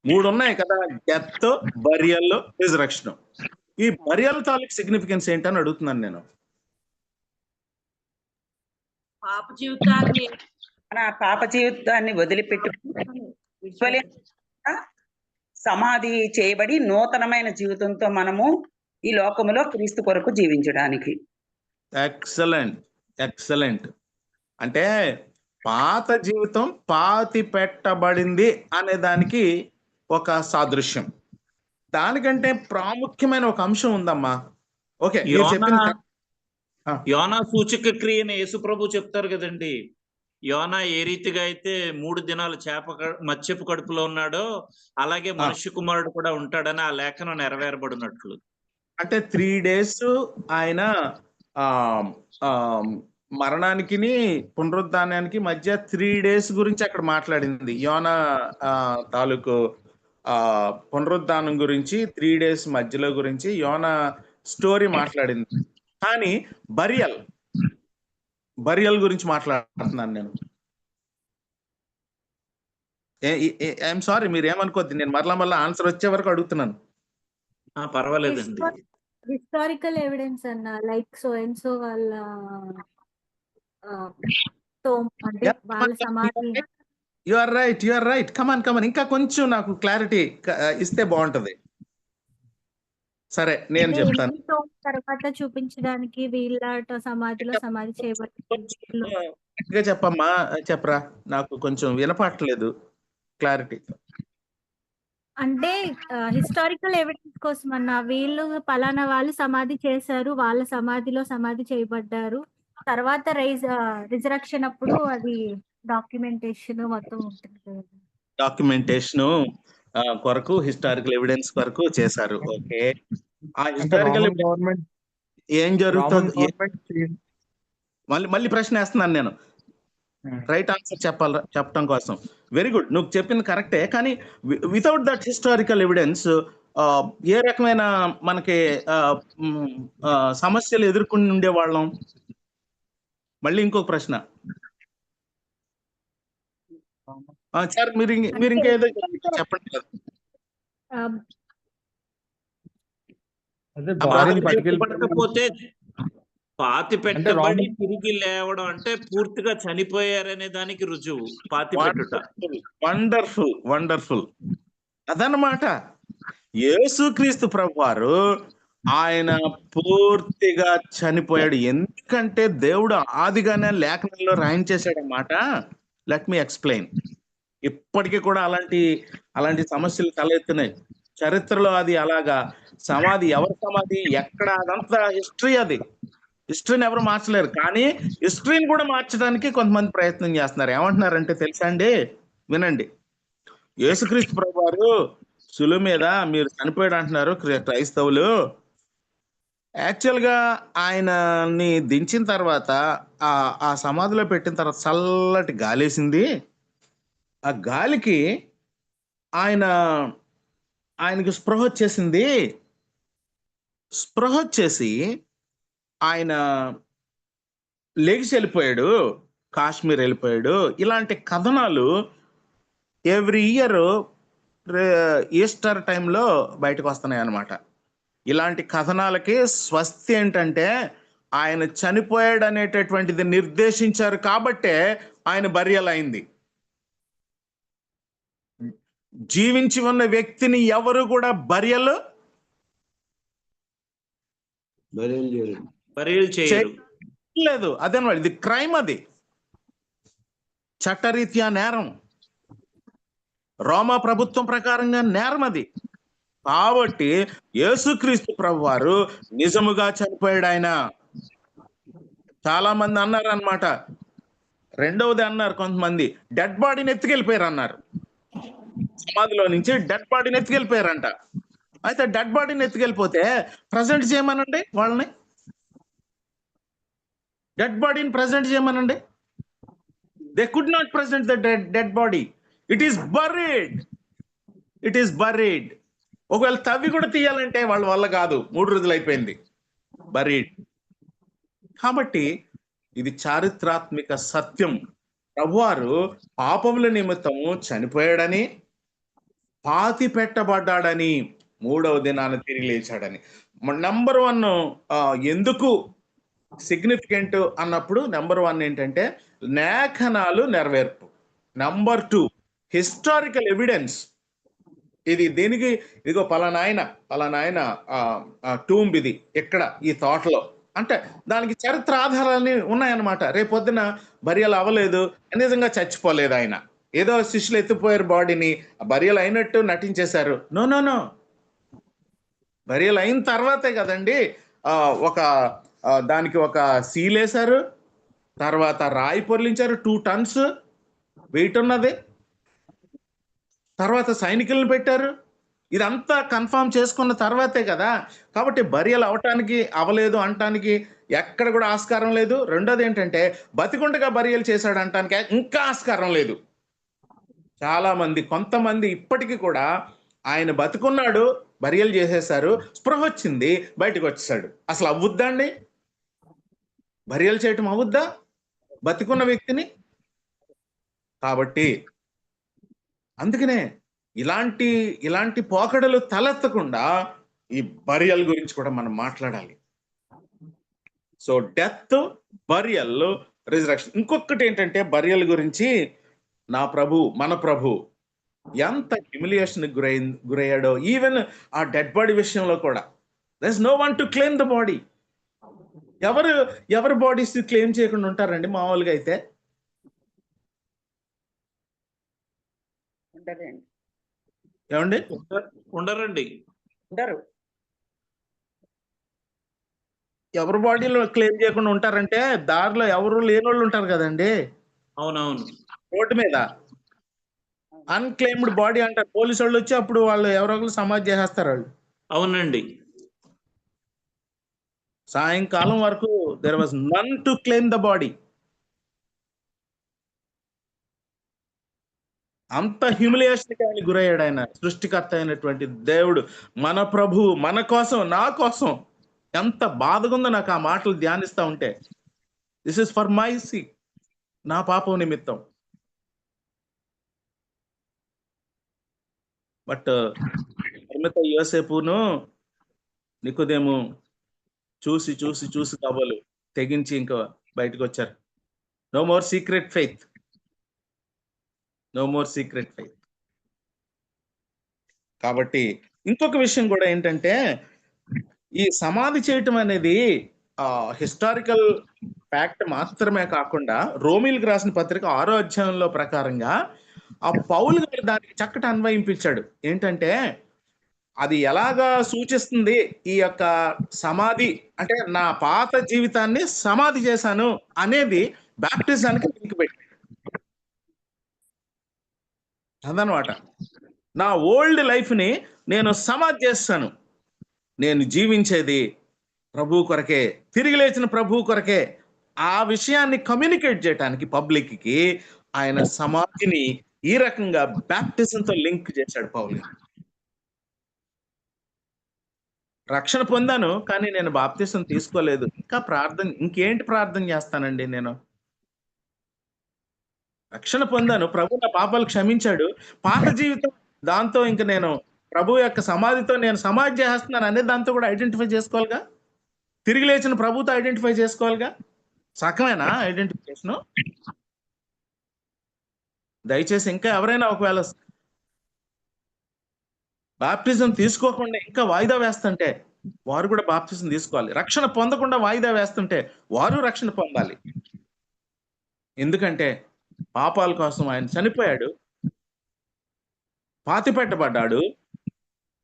3 ఉన్నాయి కదా, డెత్, బరియల్, రిజరక్షన్. ఈ బరియల్ తాలూకు సిగ్నిఫికెన్స్ ఏంటని అడుగుతున్నాను నేను. పాప జీవితాన్ని మన పాప జీవితాన్ని వదిలిపెట్టు సమాధి చేయబడి నూతనమైన జీవితంతో మనము ఈ లోకములో క్రీస్తు కొరకు జీవించడానికి. ఎక్సలెంట్. అంటే పాత జీవితం పాతి పెట్టబడింది అనే దానికి ఒక సాదృశ్యం. దానికంటే ప్రాముఖ్యమైన ఒక అంశం ఉందమ్మా. ఓకే, యోనా సూచక క్రియని యేసు ప్రభు చెప్తారు కదండి. యోనా ఏ రీతిగా అయితే 3 దినాలు మత్స్యపు కడుపులో ఉన్నాడో, అలాగే మనుష్య కుమారుడు కూడా ఉంటాడని ఆ లేఖనం నెరవేరబడినట్లు. అంటే 3 days ఆయన మరణానికి పునరుద్ధానానికి మధ్య 3 days గురించి అక్కడ మాట్లాడింది. యోనా తాలూకు పునరుద్ధానం గురించి 3 days మధ్యలో గురించి యోనా స్టోరీ మాట్లాడింది. కానీ బరియల్ గురించి మాట్లాడుతున్నాను నేను. ఐఎమ్ సారీ, మీరు ఏమనుకోద్ది, నేను మరలా ఆన్సర్ వచ్చే వరకు అడుగుతున్నాను. పర్వాలేదండి. హిస్టారికల్ ఎవిడెన్స్ అన్న, లైక్ సో అండ్ సో వాళ్ళ అంటే వాళ్ళ సమాధి. You are right. కమాన్ ఇంకా కొంచెం నాకు క్లారిటీ ఇస్తే బాగుంటది. సరే, నేను చెప్తాను. తర్వాత చూపించడానికి వీళ్ళ సమాధిలో సమాధి చేయబడి చెప్పమ్మా, చెప్పరా, నాకు కొంచెం వినపట్లేదు క్లారిటీ. అంటే హిస్టారికల్ ఎవిడెన్స్ కోసం అన్న, వీళ్ళు పలానా వాళ్ళు సమాధి చేశారు, వాళ్ళ సమాధిలో సమాధి చేయబడ్డారు, తర్వాత రిజరక్షన్ అప్పుడు అది డాక్యుమెంటేషన్ మొత్తం ఉంటుంది. డాక్యుమెంటేషన్ కొరకు, హిస్టారికల్ ఎవిడెన్స్ కొరకు చేశారు. ఓకే, ఆ హిస్టారికల్ గవర్నమెంట్ ఏం జరుగుతుంది? మళ్ళీ ప్రశ్న వేస్తున్నాను నేను, రైట్ ఆన్సర్ చెప్పడం కోసం. వెరీ గుడ్, నువ్వు చెప్పింది కరెక్టే. కానీ వితౌట్ దట్ హిస్టారికల్ ఎవిడెన్స్ ఏ రకమైన మనకి సమస్యలు ఎదుర్కొని ఉండేవాళ్ళం? మళ్ళీ ఇంకొక ప్రశ్న సార్, మీరు ఇంకేదో చెప్పండి కదా. పడకపోతే పాతి పెట్టబడి తిరిగి లేవడం అంటే పూర్తిగా చనిపోయారనే దానికి రుజువు పాతి పెట్టుట. వండర్ఫుల్. అదన్నమాట. యేసుక్రీస్తు ప్రభువారు ఆయన పూర్తిగా చనిపోయాడు. ఎందుకంటే దేవుడు ఆదిగానే లేఖనంలో రాయించేశాడన్నమాట. Let me explain. ఇప్పటికీ కూడా అలాంటి సమస్యలు తలెత్తున్నాయి. చరిత్రలో అది అలాగా సమాధి, ఎవరి సమాధి, ఎక్కడ, అదంతా హిస్టరీ. అది హిస్టరీని ఎవరు మార్చలేరు. కానీ హిస్టరీని కూడా మార్చడానికి కొంతమంది ప్రయత్నం చేస్తున్నారు. ఏమంటున్నారంటే తెలుసా అండి? వినండి. యేసుక్రీస్తు ప్రభువారు సులువు మీద మీరు చనిపోయాడు అంటున్నారు క్రైస్తవులు. యాక్చువల్ గా ఆయనని దించిన తర్వాత ఆ సమాధిలో పెట్టిన తర్వాత చల్లటి గాలేసింది. ఆ గాలికి ఆయనకి స్పృహ వచ్చేసింది. స్పృహ వచ్చేసి ఆయన లెగిసి వెళ్ళిపోయాడు, కాశ్మీర్ వెళ్ళిపోయాడు. ఇలాంటి కథనాలు ఎవ్రీ ఇయర్ ఈస్టర్ టైంలో బయటకు వస్తున్నాయి అన్నమాట. ఇలాంటి కథనాలకి స్వస్తి ఏంటంటే ఆయన చనిపోయాడు అనేటటువంటిది నిర్దేశించారు కాబట్టే ఆయన బరియల్ అయింది. జీవించి ఉన్న వ్యక్తిని ఎవరు కూడా బరియల్ చేయరు. లేదు. అదనమాట, ఇది క్రైమ్. అది చట్టరీత్యా నేరం. రోమా ప్రభుత్వం ప్రకారంగా నేరం అది. కాబట్టి యేసుక్రీస్తు ప్రభువారు నిజముగా చనిపోయాడు. ఆయన చాలా మంది అన్నారు అన్నమాట. రెండవది అన్నారు కొంతమంది, డెడ్ బాడీని ఎత్తుకెళ్ళిపోయారు అన్నారు. సమాధిలో నుంచి డెడ్ బాడీని ఎత్తుకెళ్ళిపోయారంట. అయితే డెడ్ బాడీని ఎత్తుకెళ్ళిపోతే ప్రజెంట్ చేయమనండి వాళ్ళని. డెడ్ బాడీని ప్రజెంట్ చేయమనండి. They could not present the dead body. It is buried. It is buried. ఒకవేళ తవ్వి కూడా తీయాలంటే వాళ్ళ వల్ల కాదు. 3 రోజులు అయిపోయింది. బరీడ్. కాబట్టి ఇది చారిత్రాత్మక సత్యం. ప్రభువారు పాపముల నిమిత్తము చనిపోయాడని, పాతి పెట్టబడ్డాడని, 3వ దినాన తిరిగి లేచాడని. నంబర్ 1 ఎందుకు సిగ్నిఫికెంట్ అన్నప్పుడు నెంబర్ 1 ఏంటంటే లేఖనాలు నెరవేర్పు. Number 2 historical evidence. ఇది దేనికి, ఇదిగో పలానాయన టూంబ్ ఇది ఎక్కడ, ఈ తోటలో అంటే దానికి చరిత్ర ఆధారాలు ఉన్నాయన్నమాట. రేపొద్దున బరియలు అవ్వలేదు, నిజంగా చచ్చిపోలేదు ఆయన. ఏదో శిష్యులు ఎత్తిపోయారు బాడీని, బరియలు అయినట్టు నటించేశారు. నో. బరియలు అయిన తర్వాతే కదండి దానికి ఒక సీల్ వేశారు, తర్వాత రాయి పొర్లించారు, 2 టన్స్ వెయిట్ ఉన్నది, తర్వాత సైనికులను పెట్టారు. ఇదంతా కన్ఫర్మ్ చేసుకున్న తర్వాతే కదా. కాబట్టి బరియలు అవటానికి, అవలేదు అంటానికి ఎక్కడ కూడా ఆస్కారం లేదు. రెండోది ఏంటంటే బతికుండగా బరియలు చేశాడు అంటానికి ఇంకా ఆస్కారం లేదు. కొంతమంది ఇప్పటికీ కూడా ఆయన బతికున్నాడు, బరియలు చేసేశారు, స్పృహ వచ్చింది, బయటకు వచ్చేసాడు. అసలు అవ్వుద్దండి? బరియలు చేయటం అవుద్దా బతికున్న వ్యక్తిని? కాబట్టి అందుకనే ఇలాంటి పోకడలు తలెత్తకుండా ఈ బరియల్ గురించి కూడా మనం మాట్లాడాలి. So death, burial, resurrection. ఇంకొకటి ఏంటంటే బరియల్ గురించి మన ప్రభు ఎంత హ్యూమిలియేషన్ గురయ్యాడో. ఈవెన్ ఆ డెడ్ బాడీ విషయంలో కూడా there is no one to claim the body. ఎవరు బాడీస్ క్లెయిమ్ చేయకుండా ఉంటారండి మామూలుగా అయితే? ఏమండి? ఉండరండి. ఎవరు బాడీలో క్లెయిమ్ చేయకుండా ఉంటారంటే దారిలో ఎవరు లేని వాళ్ళు ఉంటారు కదండి. అవునవును. రోడ్డు మీద అన్క్లెయిమ్డ్ బాడీ అంటారు. పోలీసు వాళ్ళు వచ్చి అప్పుడు వాళ్ళు ఎవరో ఒకరు సమాధి చేసేస్తారు వాళ్ళు. అవునండి. సాయంకాలం వరకు there was none to claim the body. అంత హ్యూమిలియేషన్ కి గురయ్యాడు ఆయన. సృష్టికర్త అయినటువంటి దేవుడు, మన ప్రభు, మన కోసం, నా కోసం. ఎంత బాధగుందో నాకు ఆ మాటలు ధ్యానిస్తా ఉంటే. This is for my seek, నా పాపం నిమిత్తం. బట్ యోసేపును నికోదేము చూసి కవ్వలు తెగించి ఇంకా బయటకు వచ్చారు. No more secret faith. కాబట్టి ఇంకొక విషయం కూడా ఏంటంటే ఈ సమాధి చేయటం అనేది హిస్టారికల్ ఫ్యాక్ట్ మాత్రమే కాకుండా రోమిల్కి రాసిన పత్రిక 6వ అధ్యాయంలో ప్రకారంగా ఆ పౌలు గారు దానికి చక్కటి అన్వయింపించాడు. ఏంటంటే అది ఎలాగా సూచిస్తుంది ఈ యొక్క సమాధి అంటే నా పాత జీవితాన్ని సమాధి చేశాను అనేది బ్యాప్టిజానికి లింక్ పెట్టి అదనమాట. నా ఓల్డ్ లైఫ్ ని నేను సమాధి చేస్తాను, నేను జీవించేది ప్రభు కొరకే, తిరిగి లేచిన ప్రభు కొరకే. ఆ విషయాన్ని కమ్యూనికేట్ చేయడానికి పబ్లిక్ కి ఆయన సమాధిని ఈ రకంగా బ్యాప్టిజంతో లింక్ చేశాడు పౌలు. రక్షణ పొందాను కానీ నేను బాప్తిసం తీసుకోలేదు, ఇంకా ఇంకేంటి ప్రార్థన చేస్తానండి నేను? రక్షణ పొందాను, ప్రభు నా పాపాలు క్షమించాడు, పాత జీవితం దాంతో ఇంక నేను ప్రభు యొక్క సమాధితో నేను సమాధి చేస్తున్నాను అనేది దాంతో కూడా ఐడెంటిఫై చేసుకోవాలిగా, తిరిగి లేచిన ప్రభుతో ఐడెంటిఫై చేసుకోవాలిగా. సగమేనా ఐడెంటిఫికేషన్? దయచేసి ఇంకా ఎవరైనా ఒకవేళ బాప్టిజం తీసుకోకుండా ఇంకా వాయిదా వేస్తుంటే వారు కూడా బాప్టిజం తీసుకోవాలి. రక్షణ పొందకుండా వాయిదా వేస్తుంటే వారు రక్షణ పొందాలి. ఎందుకంటే పాపాల కోసం ఆయన చనిపోయాడు, పాతిపెట్టబడ్డాడు,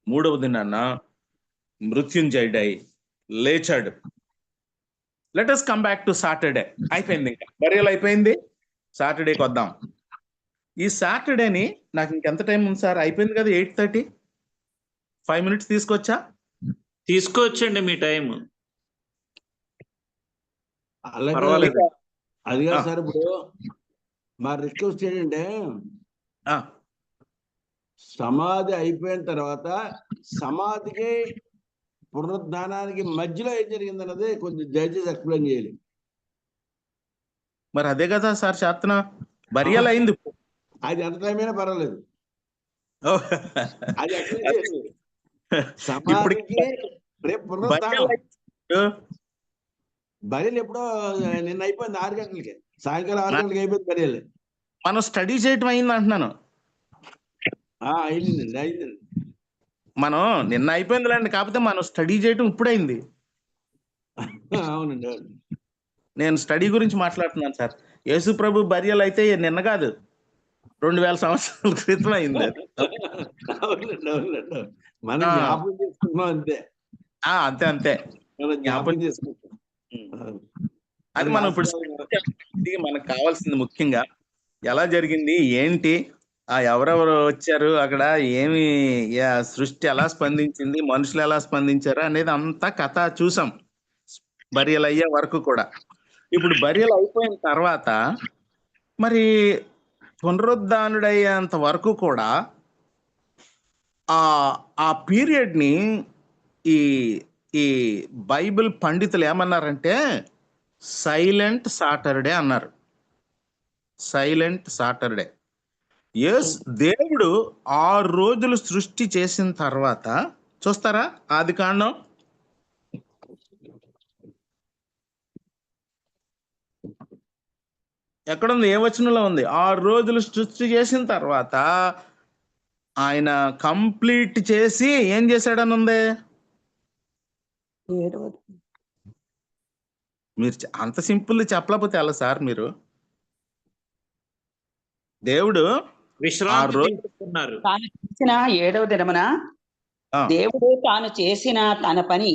3వ దినాన మృత్యుంజయుడై లేచాడు. Let us come back to Saturday. అయిపోయింది, ఇంకా బరియల్ అయిపోయింది, సాటర్డేకి వద్దాం. ఈ సాటర్డేని నాకు ఇంకెంత టైం ఉంది సార్? అయిపోయింది కదా 8:30. 5 minutes తీసుకొచ్చా? తీసుకోవచ్చండి మీ టైం, అలాగే పర్వాలేదు. అది కాదు సార్, ఇప్పుడు మా రిక్వెస్ట్ ఏంటంటే ఆ, సమాధి అయిపోయిన తర్వాత సమాధికి పునరుద్ధానానికి మధ్యలో ఏం జరిగింది అన్నది కొంచెం దయచేసి ఎక్స్ప్లెయిన్ చేయాలి. మరి అదే కదా సార్ చేస్తున్నా. బరియల్ అయింది. అది ఎంత టైం అయినా పర్వాలేదు, ఓ, అది explain చేయాలి. సమాధికి రేపు పునరుద్ధానం. బరియలు ఎప్పుడో నిన్న అయిపోయింది 6 గంటలకి, సాయంకాలం 6 గంటలకి అయిపోయింది బరియలు. మనం స్టడీ చేయటం అయింది అంటున్నాను. అయిందండి. మనం నిన్న అయిపోయిందిలేండి, కాకపోతే మనం స్టడీ చేయటం ఇప్పుడైంది. అవునండి. నేను స్టడీ గురించి మాట్లాడుతున్నాను సార్. యేసు ప్రభు బరియల్ అయితే నిన్న కాదు, 2000 సంవత్సరాల క్రితం అయింది అది. అవునండి. మనం జ్ఞాపకం చేసుకున్నాం అంతే. అంతే అంతే, మనం జ్ఞాపకం చేసుకుంటాం. అది మనం ఇప్పుడు మనకు కావాల్సింది ముఖ్యంగా ఎలా జరిగింది, ఏంటి, ఎవరెవరు వచ్చారు అక్కడ, ఏమి సృష్టి ఎలా స్పందించింది, మనుషులు ఎలా స్పందించారు అనేది అంతా కథ చూసాం బరియల్ అయ్యే వరకు కూడా. ఇప్పుడు బరియల్ అయిపోయిన తర్వాత మరి పునరుద్ధానుడయ్యేంత వరకు కూడా ఆ పీరియడ్ ని ఈ ఈ బైబిల్ పండితులు ఏమన్నారంటే సైలెంట్ సాటర్డే అన్నారు. Silent Saturday. దేవుడు 6 రోజులు సృష్టి చేసిన తర్వాత చూస్తారా, ఆదికాండం ఎక్కడుంది, ఏ వచనంలో ఉంది? 6 రోజులు సృష్టి చేసిన తర్వాత ఆయన కంప్లీట్ చేసి ఏం చేశాడని ఉంది. మీరు అంత సింపుల్ చెప్పలేకపోతే ఎలా సార్ మీరు? దేవుడు విశ్రాంతి 6 రోజులు తీసుకున్నారు. తాను చేసిన 7వ దినమున దేవుడు తాను చేసిన తన పని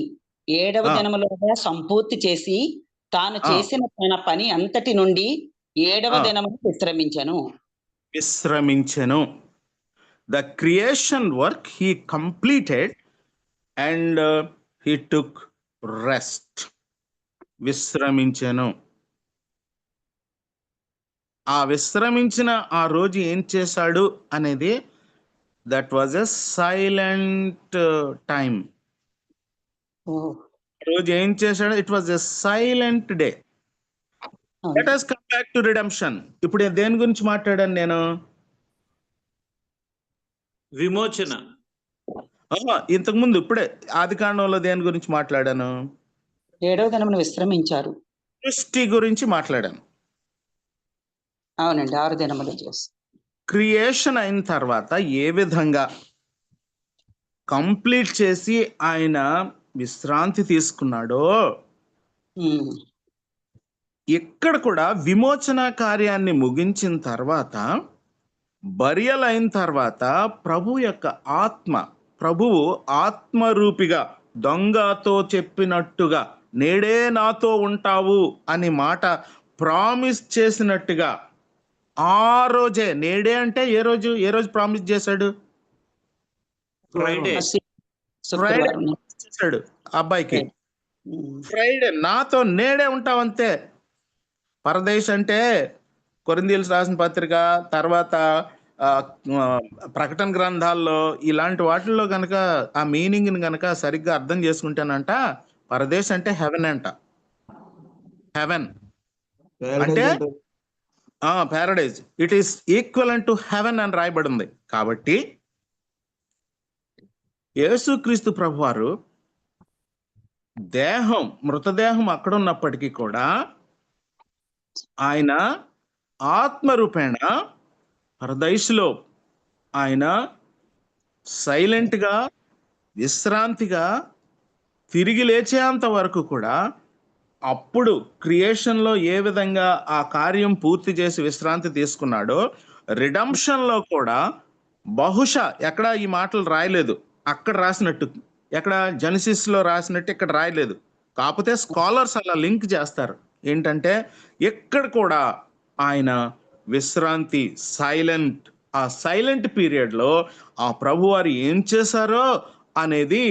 7వ దినములోగా సంపూర్తి చేసి తాను చేసిన తన పని అంతటి నుండి 7వ దినమున విశ్రమించెను. The creation work he completed and he took rest. విశ్రమించెను. ఆ విశ్రమించిన ఆ రోజు ఏం చేశాడు అనేది that was a silent time. రోజు ఏం చేశాడు? It was a silent day. Let us come back to redemption. ఇప్పుడు దేని గురించి మాట్లాడాను నేను? విమోచన. ఇంతకు ముందు ఇప్పుడే ఆదికాండంలో దేని గురించి మాట్లాడాను? 7వ దినమున విశ్రమించారు. సృష్టి గురించి మాట్లాడాను. అవునండి, 6 దినములు చేసి క్రియేషన్ అయిన తర్వాత ఏ విధంగా కంప్లీట్ చేసి ఆయన విశ్రాంతి తీసుకున్నాడో ఉమ్, ఇక్కడ కూడా విమోచన కార్యాన్ని ముగించిన తర్వాత, బరియల్ అయిన తర్వాత ప్రభువు ఆత్మరూపిగా దొంగతో చెప్పినట్టుగా నేడే నాతో ఉంటావు అని మాట ప్రామిస్ చేసినట్టుగా ఆ రోజే, నేడే అంటే ఏ రోజు ప్రామిస్ చేశాడు? ఫ్రైడే. శుక్రవారం. చేశాడు అబ్బాయికి. ఉమ్, ఫ్రైడే నాతో నేడే ఉంటావంతే. పరదేశ్ అంటే కొరింథీయులకు రాసిన పత్రిక, తర్వాత ప్రకటన గ్రంథాల్లో ఇలాంటి వాటిల్లో గనక ఆ మీనింగ్ ని గనక సరిగ్గా అర్థం చేసుకుంటానంట, పరదేశ్ అంటే హెవెన్ అంట. హెవెన్ అంటే Paradise, it is equal to heaven అని రాయబడి ఉంది. కాబట్టి యేసుక్రీస్తు ప్రభువారు మృతదేహం అక్కడ ఉన్నప్పటికీ కూడా ఆయన ఆత్మరూపేణ పరదైసులో ఆయన సైలెంట్గా విశ్రాంతిగా తిరిగి లేచేంత వరకు కూడా, అప్పుడు క్రియేషన్లో ఏ విధంగా ఆ కార్యం పూర్తి చేసి విశ్రాంతి తీసుకున్నాడో, రిడమ్షన్లో కూడా బహుశా ఎక్కడ ఈ మాటలు రాయలేదు, అక్కడ రాసినట్టు, ఎక్కడ జెనసిస్లో రాసినట్టు ఇక్కడ రాయలేదు. కాకపోతే స్కాలర్స్ అలా లింక్ చేస్తారు. ఏంటంటే ఎక్కడ కూడా ఆయన విశ్రాంతి, ఆ సైలెంట్ పీరియడ్లో ఆ ప్రభువారు ఏం చేశారో అనేది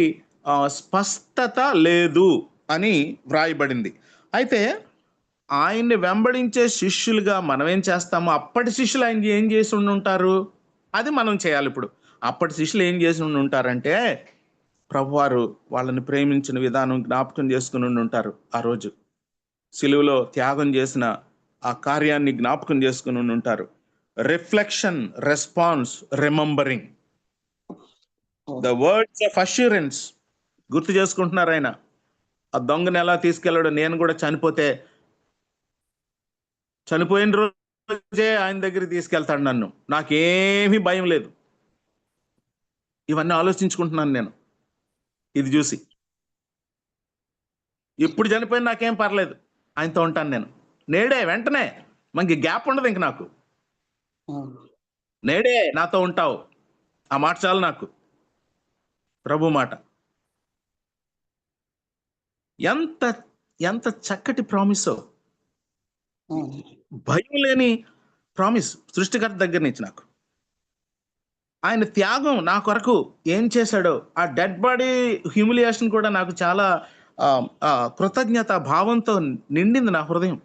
స్పష్టత లేదు అని వ్రాయబడింది. అయితే ఆయన్ని వెంబడించే శిష్యులుగా మనం ఏం చేస్తాము? అప్పటి శిష్యులు ఆయన ఏం చేసి ఉండి ఉంటారు? అది మనం చేయాలి ఇప్పుడు. అప్పటి శిష్యులు ఏం చేసి ఉండి ఉంటారంటే, ప్రభువారు వాళ్ళని ప్రేమించిన విధానం జ్ఞాపకం చేసుకుని ఉండి ఉంటారు. ఆ రోజు సిలువలో త్యాగం చేసిన ఆ కార్యాన్ని జ్ఞాపకం చేసుకుని ఉండి ఉంటారు. Reflection, response, remembering the words of assurance గుర్తు చేసుకుంటున్నారు. ఆయన ఆ దొంగని ఎలా తీసుకెళ్ళాడు, నేను కూడా చనిపోయిన రోజే ఆయన దగ్గరికి తీసుకెళ్తాడు నన్ను, నాకేమీ భయం లేదు. ఇవన్నీ ఆలోచించుకుంటున్నాను నేను ఇది చూసి. ఇప్పుడు చనిపోయిన నాకేం పర్లేదు, ఆయనతో ఉంటాను నేను. నేడే, వెంటనే, మనకి గ్యాప్ ఉండదు ఇంక నాకు. నేడే నాతో ఉంటావు, ఆ మాట చాలు నాకు. ప్రభు మాట ఎంత ఎంత చక్కటి ప్రామిసో, భయం లేని ప్రామిస్ సృష్టికర్త దగ్గర నుంచి నాకు. ఆయన త్యాగం నా కొరకు ఏం చేశాడో, ఆ డెడ్ బాడీ హ్యూమిలియేషన్ కూడా నాకు చాలా కృతజ్ఞత భావంతో నిండింది నా హృదయం.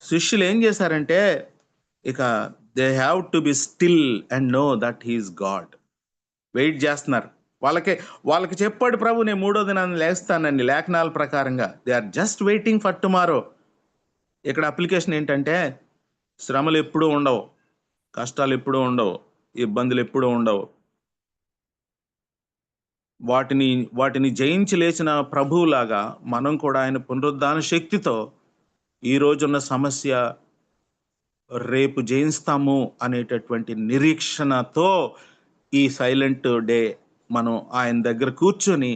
శిష్యులు ఏం చేశారంటే, ఇక they have to be still and know that he is God. Wait చేస్తున్నారు. వాళ్ళకి చెప్పాడు ప్రభు, నేను 3వ దినాన్ని లేస్తానని లేఖనాల ప్రకారంగా. They are just waiting for tomorrow. ఇక్కడ అప్లికేషన్ ఏంటంటే, శ్రమలు ఎప్పుడూ ఉండవు, కష్టాలు ఎప్పుడూ ఉండవు, ఇబ్బందులు ఎప్పుడూ ఉండవు. వాటిని జయించి లేచిన ప్రభువులాగా మనం కూడా ఆయన పునరుద్ధాన శక్తితో ఈ రోజున్న సమస్య రేపు జయిస్తాము అనేటటువంటి నిరీక్షణతో ఈ సైలెంట్ డే మనం ఆయన దగ్గర కూర్చొని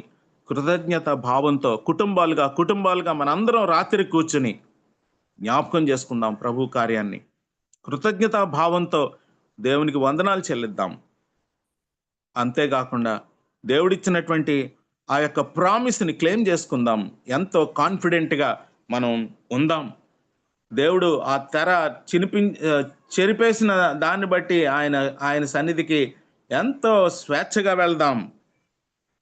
కృతజ్ఞత భావంతో కుటుంబాలుగా మనందరం రాత్రి కూర్చొని జ్ఞాపకం చేసుకుందాం ప్రభు కార్యాన్ని. కృతజ్ఞత భావంతో దేవునికి వందనాలు చెల్లిద్దాం. అంతేకాకుండా దేవుడిచ్చినటువంటి ఆ యొక్క ప్రామిస్ని క్లెయిమ్ చేసుకుందాం. ఎంతో కాన్ఫిడెంట్గా మనం ఉందాం. దేవుడు ఆ తెర చెరిపేసిన దాన్ని బట్టి ఆయన సన్నిధికి ఎంతో స్వేచ్ఛగా వెళ్దాం.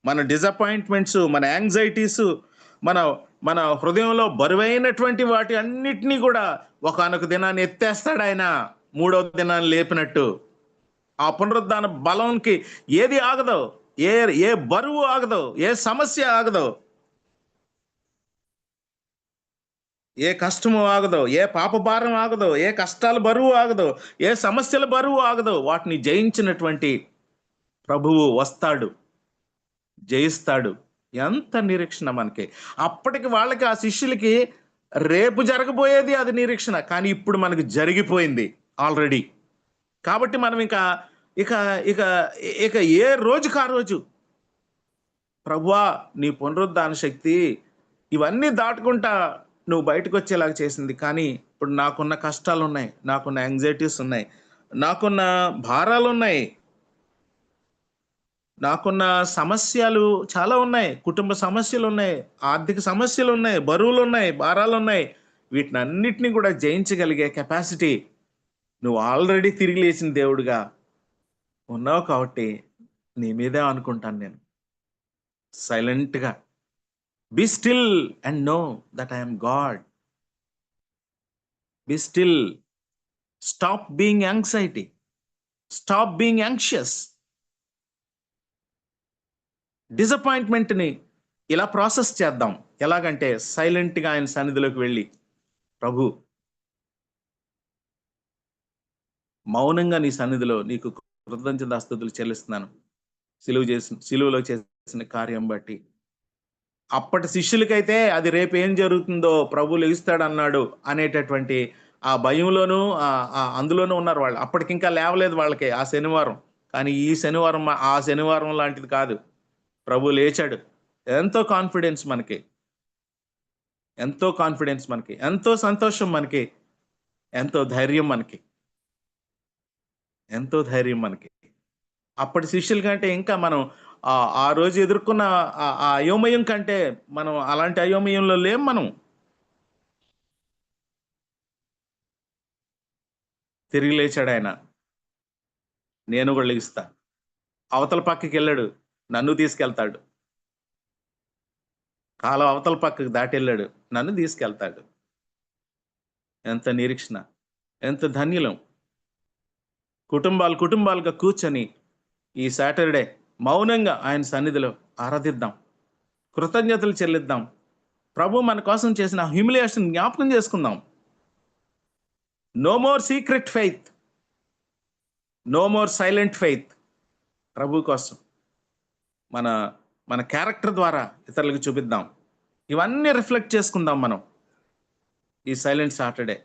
మన డిసప్పాయింట్మెంట్స్, మన యాంగ్జైటీస్, మన హృదయంలో బరువైనటువంటి వాటి అన్నిటినీ కూడా ఒకానొక దినాన్ని ఎత్తేస్తాడు ఆయన, 3వ దినాన్ని లేపినట్టు. ఆ పునరుద్ధాన బలంకి ఏది ఆగదో, ఏ బరువు ఆగదో, ఏ సమస్య ఆగదో, ఏ కష్టము ఆగదో, ఏ పాప భారం ఆగదో, ఏ కష్టాల బరువు ఆగదో, ఏ సమస్యల బరువు ఆగదో. వాటిని జయించినటువంటి ప్రభువు వస్తాడు, జయిస్తాడు. ఎంత నిరీక్షణ మనకి. అప్పటికి వాళ్ళకి, ఆ శిష్యులకి రేపు జరగబోయేది అది నిరీక్షణ, కానీ ఇప్పుడు మనకి జరిగిపోయింది ఆల్రెడీ. కాబట్టి మనం ఇంకా ఇక ఇక ఇక ఏ రోజుకు ఆ రోజు ప్రభువా నీ పునరుద్ధాన శక్తి ఇవన్నీ దాటుకుంటా నువ్వు బయటకు వచ్చేలాగా చేసింది. కానీ ఇప్పుడు నాకున్న కష్టాలు ఉన్నాయి, నాకున్న యాంగ్జైటీస్ ఉన్నాయి, నాకున్న భారాలు ఉన్నాయి, నాకున్న సమస్యలు చాలా ఉన్నాయి, కుటుంబ సమస్యలు ఉన్నాయి, ఆర్థిక సమస్యలు ఉన్నాయి, బరువులు ఉన్నాయి, భారాలు ఉన్నాయి. వీటిని అన్నిటినీ కూడా జయించగలిగే కెపాసిటీ నువ్వు ఆల్రెడీ తిరిగి లేచిన దేవుడుగా ఉన్నావు. కాబట్టి నీ మీదే అనుకుంటాను నేను సైలెంట్గా. Be still and know that I'm God. Be still. Stop being anxiety, stop being anxious. డిసప్పాయింట్మెంట్ని ఇలా ప్రాసెస్ చేద్దాం. ఎలాగంటే సైలెంట్గా ఆయన సన్నిధిలోకి వెళ్ళి, ప్రభు మౌనంగా నీ సన్నిధిలో నీకు కృతజ్ఞతాస్తుతులు చెల్లిస్తున్నాను సిలువలో చేసిన కార్యం బట్టి. అప్పటి శిష్యులకైతే అది రేపు ఏం జరుగుతుందో ప్రభు లెగుస్తాడు అన్నాడు అనేటటువంటి ఆ భయంలోనూ అందులోనూ ఉన్నారు వాళ్ళు. అప్పటికి ఇంకా లేవలేదు వాళ్ళకి ఆ శనివారం. కానీ ఈ శనివారం ఆ శనివారం లాంటిది కాదు. ప్రభు లేచాడు. ఎంతో కాన్ఫిడెన్స్ మనకి, ఎంతో కాన్ఫిడెన్స్ మనకి, ఎంతో సంతోషం మనకి, ఎంతో ధైర్యం మనకి, ఎంతో ధైర్యం మనకి. అప్పటి శిష్యుల కంటే ఇంకా మనం ఆ రోజు ఎదుర్కొన్న ఆ అయోమయం కంటే మనం అలాంటి అయోమయంలో లేం. మనం తిరిగి లేచాడు ఆయన. నేను కూడా లెగిస్తా. అవతల పక్కకి వెళ్ళాడు, నన్ను తీసుకెళ్తాడు. కాలం అవతల పక్కకు దాటి వెళ్ళాడు, నన్ను తీసుకెళ్తాడు. ఎంత నిరీక్షణ, ఎంత ధన్యులం. కుటుంబాలుగా కూర్చొని ఈ సాటర్డే మౌనంగా ఆయన సన్నిధిలో ఆరాధిద్దాం, కృతజ్ఞతలు చెల్లిద్దాం. ప్రభు మన కోసం చేసిన హ్యూమిలియేషన్ జ్ఞాపకం చేసుకుందాం. No more secret faith, no more silent faith. ప్రభు కోసం మన క్యారెక్టర్ ద్వారా ఇతరులకు చూపిద్దాం. ఇవన్నీ రిఫ్లెక్ట్ చేసుకుందాం మనం ఈ సైలెంట్ సాటర్డే.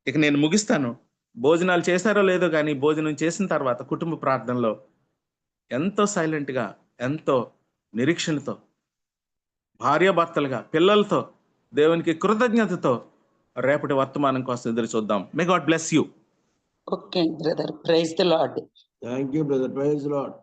ఇక నేను ముగిస్తాను. భోజనాలు చేశారో లేదో కానీ భోజనం చేసిన తర్వాత కుటుంబ ప్రార్థనలో ఎంతో సైలెంట్గా, ఎంతో నిరీక్షణతో, భార్యాభర్తలుగా, పిల్లలతో, దేవునికి కృతజ్ఞతతో రేపటి వర్తమానం కోసం ఎదురు చూద్దాం. May God bless you. Okay brother, praise the Lord. Thank you brother. Praise lord.